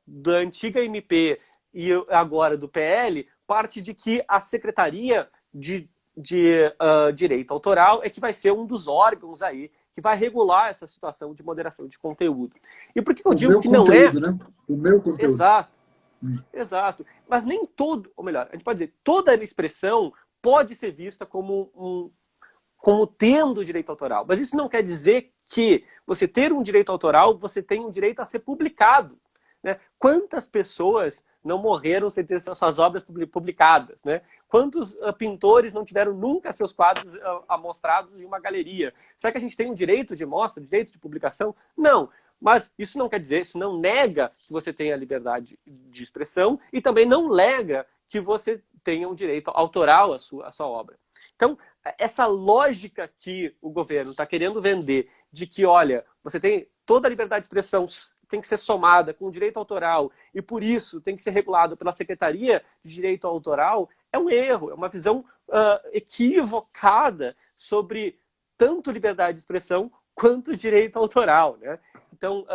da antiga MP e agora do PL parte de que a Secretaria de Direito Autoral é que vai ser um dos órgãos aí que vai regular essa situação de moderação de conteúdo. E por que eu digo que não é... Né? O meu conteúdo. Exato. Exato. Mas nem todo, ou melhor, a gente pode dizer, toda a expressão pode ser vista como tendo direito autoral. Mas isso não quer dizer que você ter um direito autoral, você tem um direito a ser publicado. Né? Quantas pessoas não morreram sem ter suas obras publicadas? Né? Quantos pintores não tiveram nunca seus quadros amostrados em uma galeria? Será que a gente tem um direito de mostra, direito de publicação? Não. Mas isso não quer dizer, isso não nega que você tenha a liberdade de expressão e também não nega que você tenha um direito autoral à sua obra. Então, essa lógica que o governo está querendo vender de que, olha, você tem toda a liberdade de expressão tem que ser somada com o direito autoral e, por isso, tem que ser regulado pela Secretaria de Direito Autoral, é um erro, é uma visão equivocada sobre tanto liberdade de expressão quanto direito autoral, né? Então,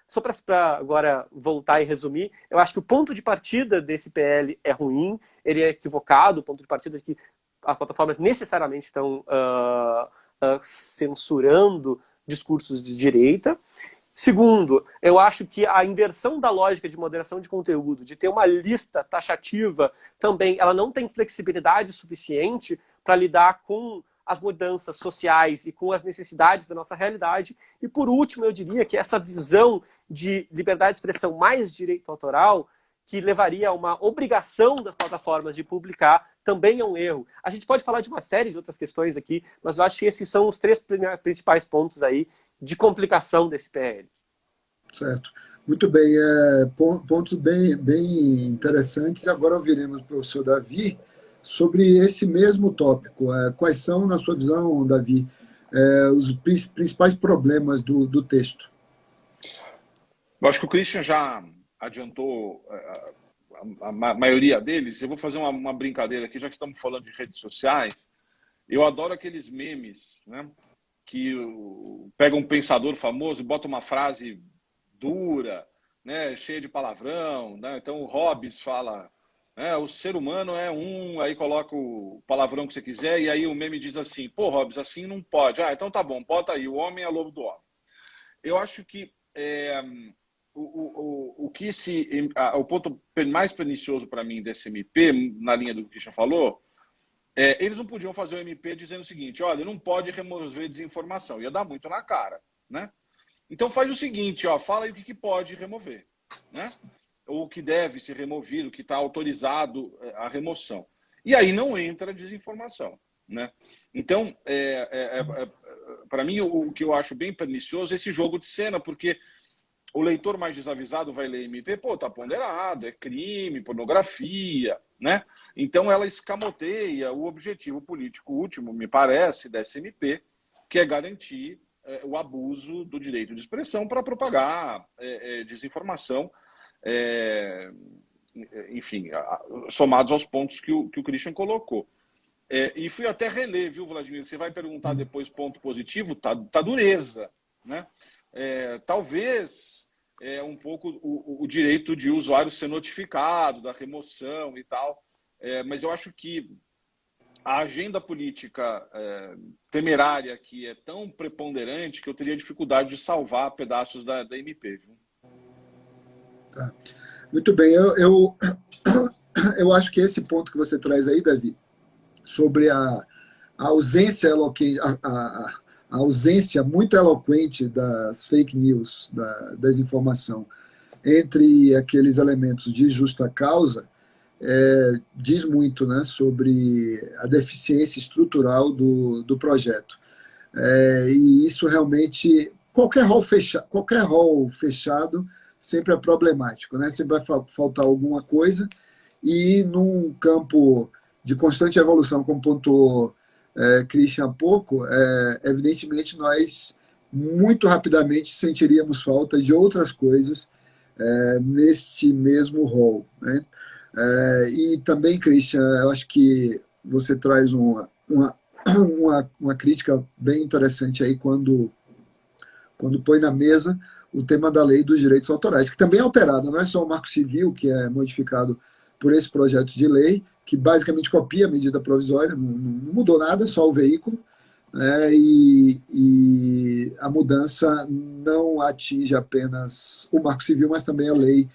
só para agora voltar e resumir, eu acho que o ponto de partida desse PL é ruim, ele é equivocado, o ponto de partida é que as plataformas necessariamente estão censurando discursos de direita. Segundo, eu acho que a inversão da lógica de moderação de conteúdo, de ter uma lista taxativa também, ela não tem flexibilidade suficiente para lidar com as mudanças sociais e com as necessidades da nossa realidade. E por último, eu diria que essa visão de liberdade de expressão mais direito autoral, que levaria a uma obrigação das plataformas de publicar, também é um erro. A gente pode falar de uma série de outras questões aqui, mas eu acho que esses são os 3 principais pontos aí de complicação desse PL. Certo. Muito bem. Pontos bem interessantes. Agora ouviremos o professor Davi sobre esse mesmo tópico. Quais são, na sua visão, Davi, os principais problemas do texto? Eu acho que o Christian já adiantou a maioria deles. Eu vou fazer uma brincadeira aqui, já que estamos falando de redes sociais. Eu adoro aqueles memes, né? Que pega um pensador famoso e bota uma frase dura, né? Cheia de palavrão, né? Então o Hobbes fala, o ser humano é aí coloca o palavrão que você quiser, e aí o meme diz assim, pô, Hobbes, assim não pode. Então tá bom, bota aí, o homem é lobo do homem. Eu acho que o ponto mais pernicioso para mim desse MP, na linha do que o Christian falou, eles não podiam fazer o MP dizendo o seguinte, olha, não pode remover desinformação, ia dar muito na cara, né? Então faz o seguinte, fala aí o que pode remover, né? Ou o que deve ser removido, o que está autorizado a remoção. E aí não entra desinformação, né? Então, para mim, o que eu acho bem pernicioso é esse jogo de cena, porque o leitor mais desavisado vai ler MP, tá ponderado, é crime, pornografia, né? Então ela escamoteia o objetivo político último, me parece, dessa MP, que é garantir o abuso do direito de expressão para propagar desinformação, enfim, somados aos pontos que o Christian colocou. E fui até reler, viu, Vladimir? Você vai perguntar depois ponto positivo, tá dureza, né? Talvez um pouco o direito de usuário ser notificado da remoção e tal, mas eu acho que a agenda política temerária aqui é tão preponderante que eu teria dificuldade de salvar pedaços da MP. Viu? Tá. Muito bem, eu acho que esse ponto que você traz aí, Davi, sobre a ausência eloquente, a ausência muito eloquente das fake news, da desinformação, entre aqueles elementos de justa causa, diz muito, né, sobre a deficiência estrutural do projeto. E isso realmente, qualquer rol fechado sempre é problemático, né? Sempre vai faltar alguma coisa, e num campo de constante evolução, como pontuou Christian há pouco, evidentemente nós muito rapidamente sentiríamos falta de outras coisas neste mesmo rol, né? E também, Christian, eu acho que você traz uma crítica bem interessante aí quando põe na mesa o tema da lei dos direitos autorais, que também é alterada, não é só o Marco Civil que é modificado por esse projeto de lei, que basicamente copia a medida provisória, não mudou nada, só o veículo, e a mudança não atinge apenas o Marco Civil, mas também a lei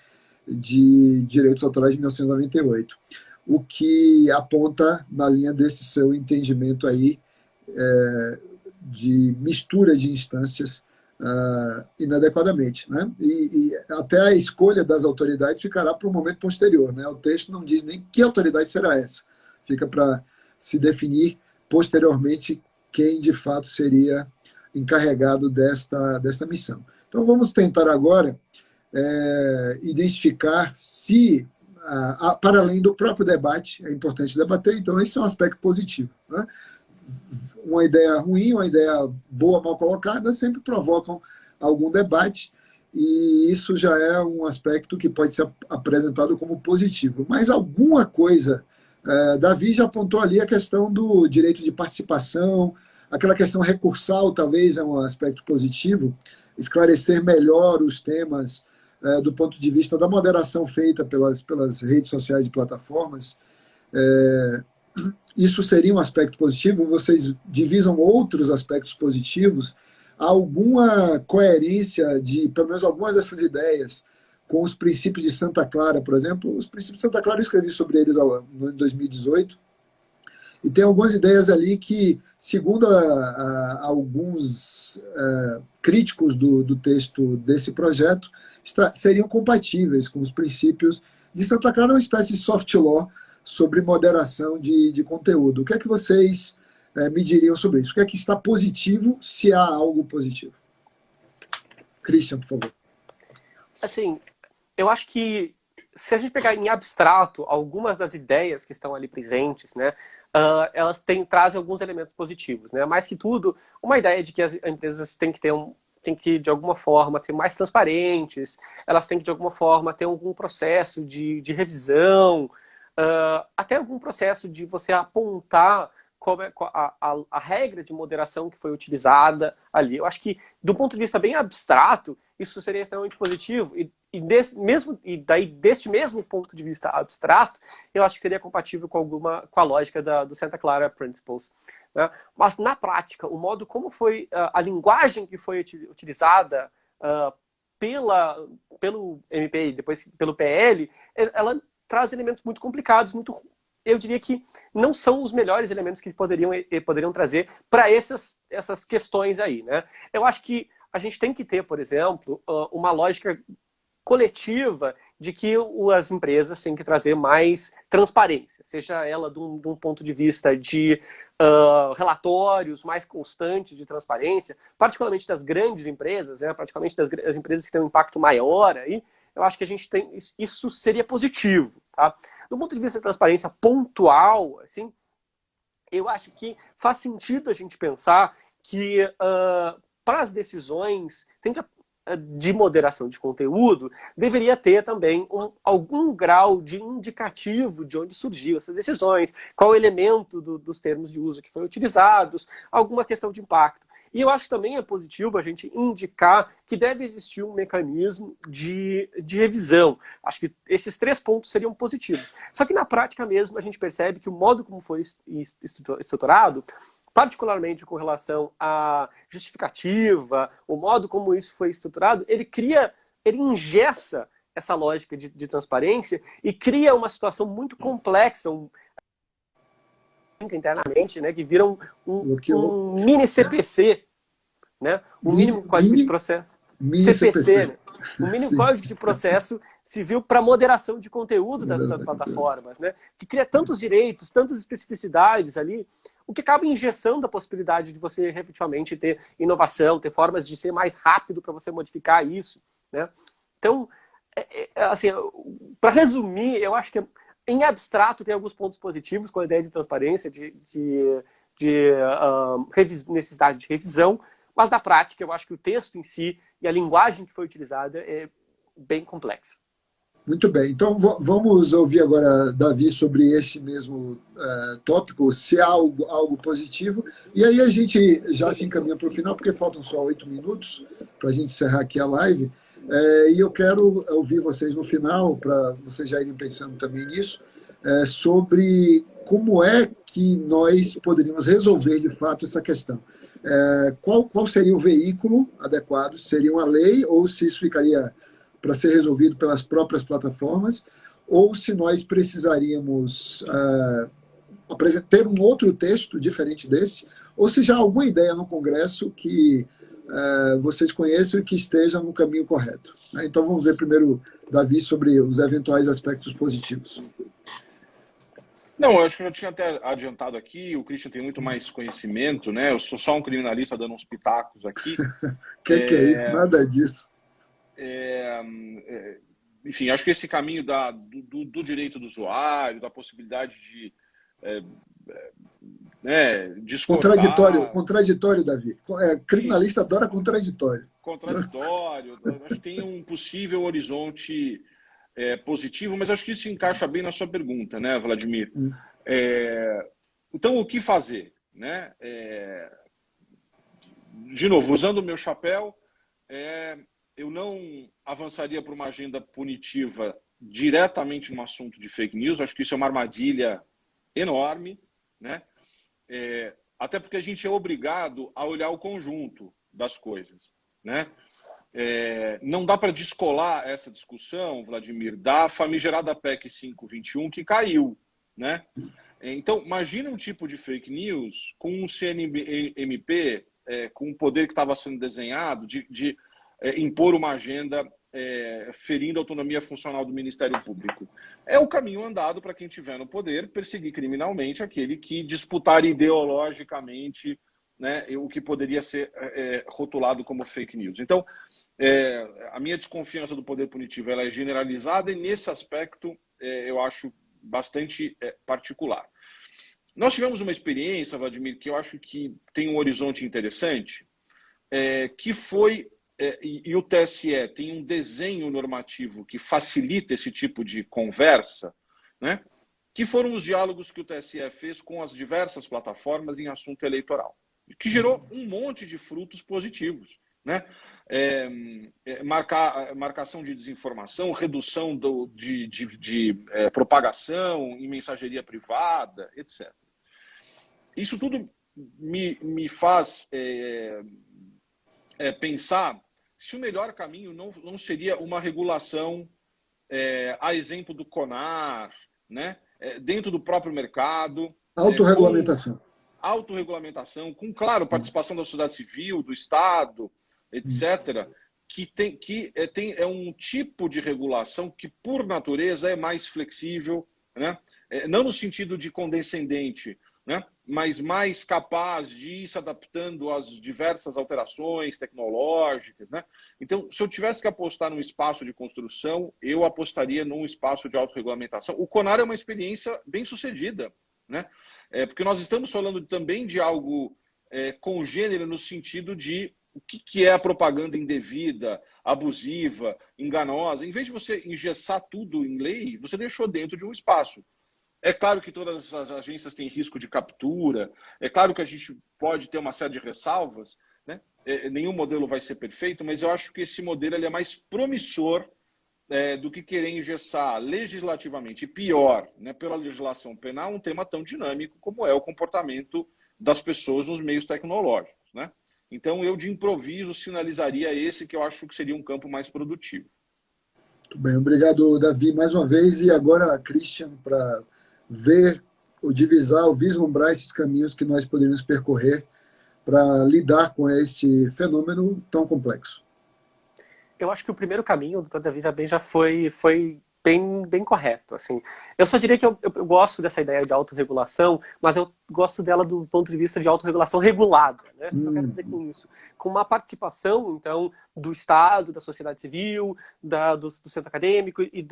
de direitos autorais de 1998, o que aponta na linha desse seu entendimento aí de mistura de instâncias inadequadamente, né? E até a escolha das autoridades ficará para um momento posterior, né? O texto não diz nem que autoridade será essa, fica para se definir posteriormente quem de fato seria encarregado desta missão. Então vamos tentar agora identificar se, para além do próprio debate, é importante debater, então esse é um aspecto positivo, né? Uma ideia ruim, uma ideia boa, mal colocada, sempre provocam algum debate, e isso já é um aspecto que pode ser apresentado como positivo. Mas alguma coisa, Davi já apontou ali a questão do direito de participação, aquela questão recursal talvez é um aspecto positivo, esclarecer melhor os temas do ponto de vista da moderação feita pelas redes sociais e plataformas. Isso seria um aspecto positivo? Vocês divisam outros aspectos positivos? Há alguma coerência de, pelo menos algumas dessas ideias, com os princípios de Santa Clara, por exemplo? Os princípios de Santa Clara eu escrevi sobre eles em 2018, e tem algumas ideias ali que, segundo alguns críticos do texto desse projeto, seriam compatíveis com os princípios de Santa Clara, uma espécie de soft law sobre moderação de conteúdo. O que é que vocês me diriam sobre isso? O que é que está positivo, se há algo positivo? Christian, por favor. Assim, eu acho que se a gente pegar em abstrato algumas das ideias que estão ali presentes, né, elas trazem alguns elementos positivos, né? Mais que tudo, uma ideia de que as empresas têm que ter têm que, de alguma forma, ser mais transparentes, elas têm que, de alguma forma, ter algum processo de revisão, até algum processo de você apontar como é a regra de moderação que foi utilizada ali. Eu acho que, do ponto de vista bem abstrato, isso seria extremamente positivo. E daí, deste mesmo ponto de vista abstrato, eu acho que seria compatível com a lógica do Santa Clara Principles. Né? Mas, na prática, o modo como foi a linguagem que foi utilizada pelo MP e depois pelo PL, ela traz elementos muito complicados, eu diria que não são os melhores elementos que poderiam trazer para essas questões aí. Né? Eu acho que a gente tem que ter, por exemplo, uma lógica coletiva de que as empresas têm que trazer mais transparência, seja ela de um ponto de vista de relatórios mais constantes de transparência, particularmente das grandes empresas, né? Particularmente das empresas que têm um impacto maior aí. Eu acho que a gente tem isso seria positivo, tá? Do ponto de vista de transparência pontual, assim, eu acho que faz sentido a gente pensar que para as decisões de moderação de conteúdo, deveria ter também algum grau de indicativo de onde surgiu essas decisões, qual o elemento dos termos de uso que foram utilizados, alguma questão de impacto. E eu acho que também é positivo a gente indicar que deve existir um mecanismo de revisão. Acho que esses 3 pontos seriam positivos. Só que na prática mesmo a gente percebe que o modo como foi estruturado, particularmente com relação à justificativa, o modo como isso foi estruturado, ele engessa essa lógica de transparência e cria uma situação muito complexa, internamente, né, que vira um mini CPC, né? O mínimo código de processo CPC, né? O mínimo código de processo civil para moderação de conteúdo das plataformas, né? Que cria tantos direitos, tantas especificidades ali, o que acaba engessando a possibilidade de você efetivamente ter inovação, ter formas de ser mais rápido para você modificar isso, né? Então, assim, para resumir, eu acho que em abstrato tem alguns pontos positivos com a ideia de transparência, necessidade de revisão, mas na prática eu acho que o texto em si e a linguagem que foi utilizada é bem complexa. Muito bem, então vamos ouvir agora Davi sobre esse mesmo tópico, se há algo positivo, e aí a gente já se encaminha para o final, porque faltam só 8 minutos para a gente encerrar aqui a live, e eu quero ouvir vocês no final, para vocês já irem pensando também nisso, sobre como é que nós poderíamos resolver de fato essa questão. Qual seria o veículo adequado? Seria uma lei ou se isso ficaria para ser resolvido pelas próprias plataformas, ou se nós precisaríamos ter um outro texto diferente desse, ou se já há alguma ideia no Congresso que vocês conheçam e que esteja no caminho correto. Então vamos ver primeiro, Davi, sobre os eventuais aspectos positivos. Não, eu acho que eu já tinha até adiantado aqui, o Christian tem muito mais conhecimento, né? Eu sou só um criminalista dando uns pitacos aqui. Que é isso? Nada disso. Enfim, acho que esse caminho do direito do usuário, da possibilidade de descontar... Contraditório, Davi. Criminalista adora contraditório. Contraditório. Acho que tem um possível horizonte positivo, mas acho que isso se encaixa bem na sua pergunta, né, Vladimir? Então, o que fazer? Né? De novo, usando o meu chapéu, eu não avançaria para uma agenda punitiva diretamente no assunto de fake news. Acho que isso é uma armadilha enorme, né? Até porque a gente é obrigado a olhar o conjunto das coisas, né? Não dá para descolar essa discussão, Vladimir, da famigerada PEC 521 que caiu, né? Então, imagina um tipo de fake news com um CNMP, com o poder que estava sendo desenhado de impor uma agenda ferindo a autonomia funcional do Ministério Público. É o caminho andado para quem tiver no poder perseguir criminalmente aquele que disputar ideologicamente, né, o que poderia ser rotulado como fake news. Então, a minha desconfiança do poder punitivo ela é generalizada e, nesse aspecto, eu acho bastante particular. Nós tivemos uma experiência, Vladimir, que eu acho que tem um horizonte interessante, que foi e o TSE tem um desenho normativo que facilita esse tipo de conversa, né? Que foram os diálogos que o TSE fez com as diversas plataformas em assunto eleitoral, que gerou um monte de frutos positivos, né? Marcação de desinformação, redução de propagação em mensageria privada, etc. Isso tudo me faz pensar se o melhor caminho não seria uma regulação, a exemplo do CONAR, né? Dentro do próprio mercado. Autorregulamentação. Autorregulamentação, com, claro, participação da sociedade civil, do Estado, etc., é um tipo de regulação que, por natureza, é mais flexível, né? Não no sentido de condescendente, né? Mas mais capaz de ir se adaptando às diversas alterações tecnológicas, né? Então, se eu tivesse que apostar num espaço de construção, eu apostaria num espaço de autorregulamentação. O CONAR é uma experiência bem sucedida, né? Porque nós estamos falando também de algo congênero no sentido de o que é a propaganda indevida, abusiva, enganosa. Em vez de você engessar tudo em lei, você deixou dentro de um espaço. É claro que todas as agências têm risco de captura, é claro que a gente pode ter uma série de ressalvas, né? Nenhum modelo vai ser perfeito, mas eu acho que esse modelo ele é mais promissor do que querer engessar legislativamente, e pior, né, pela legislação penal, um tema tão dinâmico como é o comportamento das pessoas nos meios tecnológicos, né? Então, eu de improviso sinalizaria esse que eu acho que seria um campo mais produtivo. Muito bem, obrigado, Davi, mais uma vez. E agora, Christian, para ver, ou divisar, ou vislumbrar esses caminhos que nós poderíamos percorrer para lidar com este fenômeno tão complexo. Eu acho que o primeiro caminho, o doutor Davi também já foi bem correto. Assim. Eu só diria que eu gosto dessa ideia de autorregulação, mas eu gosto dela do ponto de vista de autorregulação regulada. Né? O que eu quero dizer com isso? Com uma participação, então, do Estado, da sociedade civil, do centro acadêmico e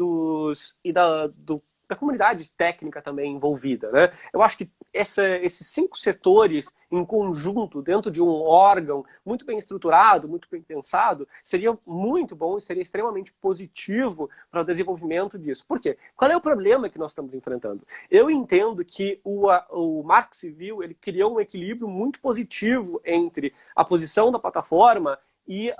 da comunidade técnica também envolvida. Né? Eu acho que esses 5 setores em conjunto, dentro de um órgão muito bem estruturado, muito bem pensado, seria muito bom e seria extremamente positivo para o desenvolvimento disso. Por quê? Qual é o problema que nós estamos enfrentando? Eu entendo que o Marco Civil ele criou um equilíbrio muito positivo entre a posição da plataforma e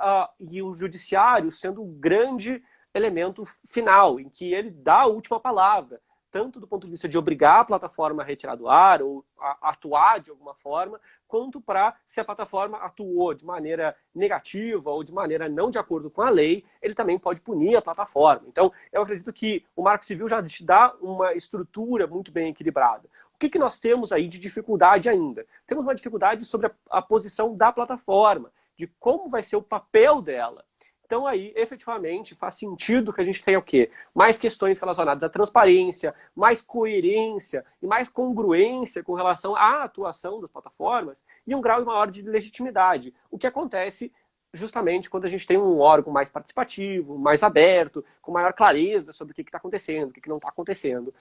o judiciário sendo o grande elemento final, em que ele dá a última palavra, tanto do ponto de vista de obrigar a plataforma a retirar do ar ou a atuar de alguma forma, quanto para, se a plataforma atuou de maneira negativa ou de maneira não de acordo com a lei, ele também pode punir a plataforma. Então, eu acredito que o Marco Civil já te dá uma estrutura muito bem equilibrada. O que nós temos aí de dificuldade ainda? Temos uma dificuldade sobre a posição da plataforma, de como vai ser o papel dela. Então aí, efetivamente, faz sentido que a gente tenha o quê? Mais questões relacionadas à transparência, mais coerência e mais congruência com relação à atuação das plataformas e um grau maior de legitimidade. O que acontece justamente quando a gente tem um órgão mais participativo, mais aberto, com maior clareza sobre o que está acontecendo, o que não está acontecendo,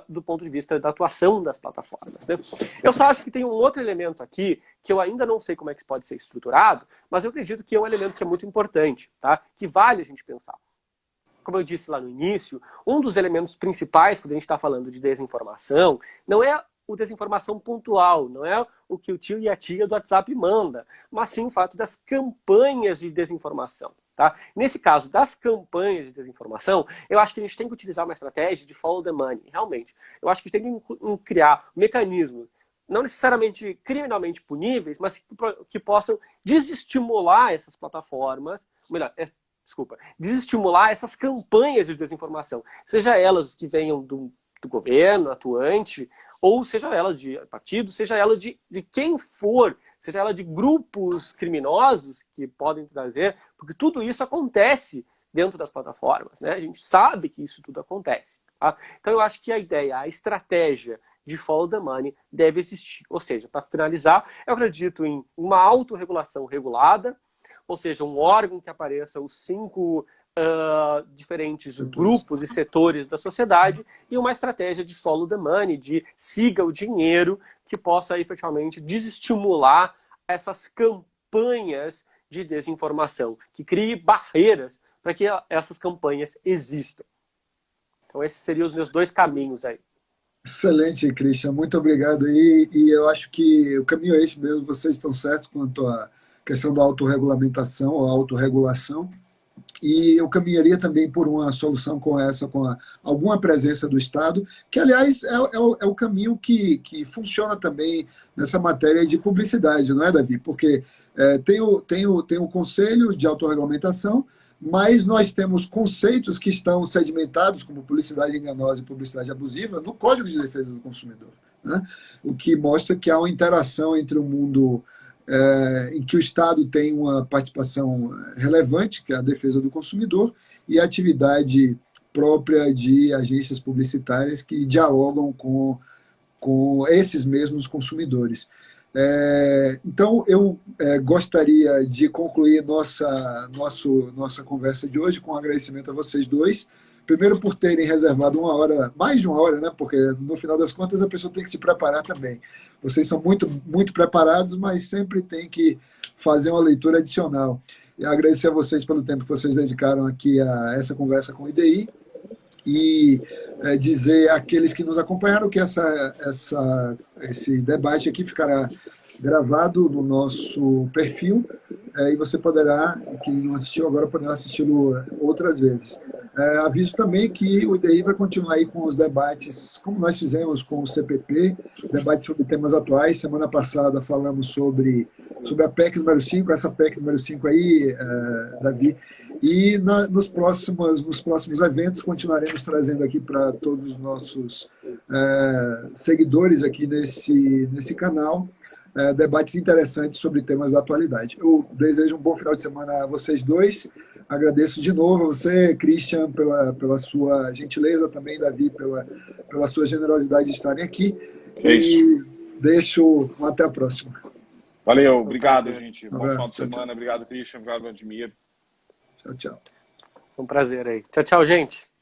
do ponto de vista da atuação das plataformas. Né? Eu só acho que tem um outro elemento aqui, que eu ainda não sei como é que pode ser estruturado, mas eu acredito que é um elemento que é muito importante, tá? Que vale a gente pensar. Como eu disse lá no início, um dos elementos principais, quando a gente está falando de desinformação, não é o desinformação pontual, não é o que o tio e a tia do WhatsApp manda, mas sim o fato das campanhas de desinformação. Tá? Nesse caso, das campanhas de desinformação, eu acho que a gente tem que utilizar uma estratégia de follow the money, realmente. Eu acho que a gente tem que criar mecanismos, não necessariamente criminalmente puníveis, mas que possam desestimular essas plataformas, desestimular essas campanhas de desinformação, seja elas que venham do governo atuante, ou seja ela de partido, seja ela de quem for, seja ela de grupos criminosos que podem trazer, porque tudo isso acontece dentro das plataformas, né? A gente sabe que isso tudo acontece. Tá? Então eu acho que a ideia, a estratégia de follow the money deve existir. Ou seja, para finalizar, eu acredito em uma autorregulação regulada, ou seja, um órgão que apareça os 5 diferentes grupos e setores da sociedade e uma estratégia de follow the money, de siga o dinheiro, que possa efetivamente desestimular essas campanhas de desinformação, que crie barreiras para que essas campanhas existam. Então esses seriam os meus 2 caminhos aí. Excelente, Christian. Muito obrigado aí. E eu acho que o caminho é esse mesmo. Vocês estão certos quanto à questão da autorregulamentação ou autorregulação. E eu caminharia também por uma solução com alguma presença do Estado, que, aliás, é o caminho que funciona também nessa matéria de publicidade, não é, Davi? Porque tem o Conselho de Autorregulamentação, mas nós temos conceitos que estão sedimentados, como publicidade enganosa e publicidade abusiva, no Código de Defesa do Consumidor, né? O que mostra que há uma interação entre o mundo em que o Estado tem uma participação relevante, que é a defesa do consumidor, e a atividade própria de agências publicitárias que dialogam com esses mesmos consumidores. Então, eu gostaria de concluir nossa conversa de hoje com um agradecimento a vocês dois. Primeiro, por terem reservado uma hora, mais de uma hora, né? Porque no final das contas a pessoa tem que se preparar também. Vocês são muito, muito preparados, mas sempre tem que fazer uma leitura adicional. E agradecer a vocês pelo tempo que vocês dedicaram aqui a essa conversa com o IDI. E dizer àqueles que nos acompanharam que esse debate aqui ficará gravado no nosso perfil e você poderá, quem não assistiu agora, poderá assisti-lo outras vezes. Aviso também que o IDI vai continuar aí com os debates, como nós fizemos com o CPP, debate sobre temas atuais. Semana passada falamos sobre a PEC número 5, essa PEC número 5 aí, Davi. E nos próximos eventos continuaremos trazendo aqui para todos os nossos seguidores aqui nesse canal debates interessantes sobre temas da atualidade. Eu desejo um bom final de semana a vocês dois. Agradeço de novo a você, Christian, pela sua gentileza, também, Davi, pela sua generosidade de estarem aqui. É isso. E deixo até a próxima. Valeu, obrigado, gente. Bom abraço, final de semana. tchau. Obrigado, Christian. Obrigado, Vladimir. Tchau, tchau. Um prazer aí. Tchau, tchau, gente.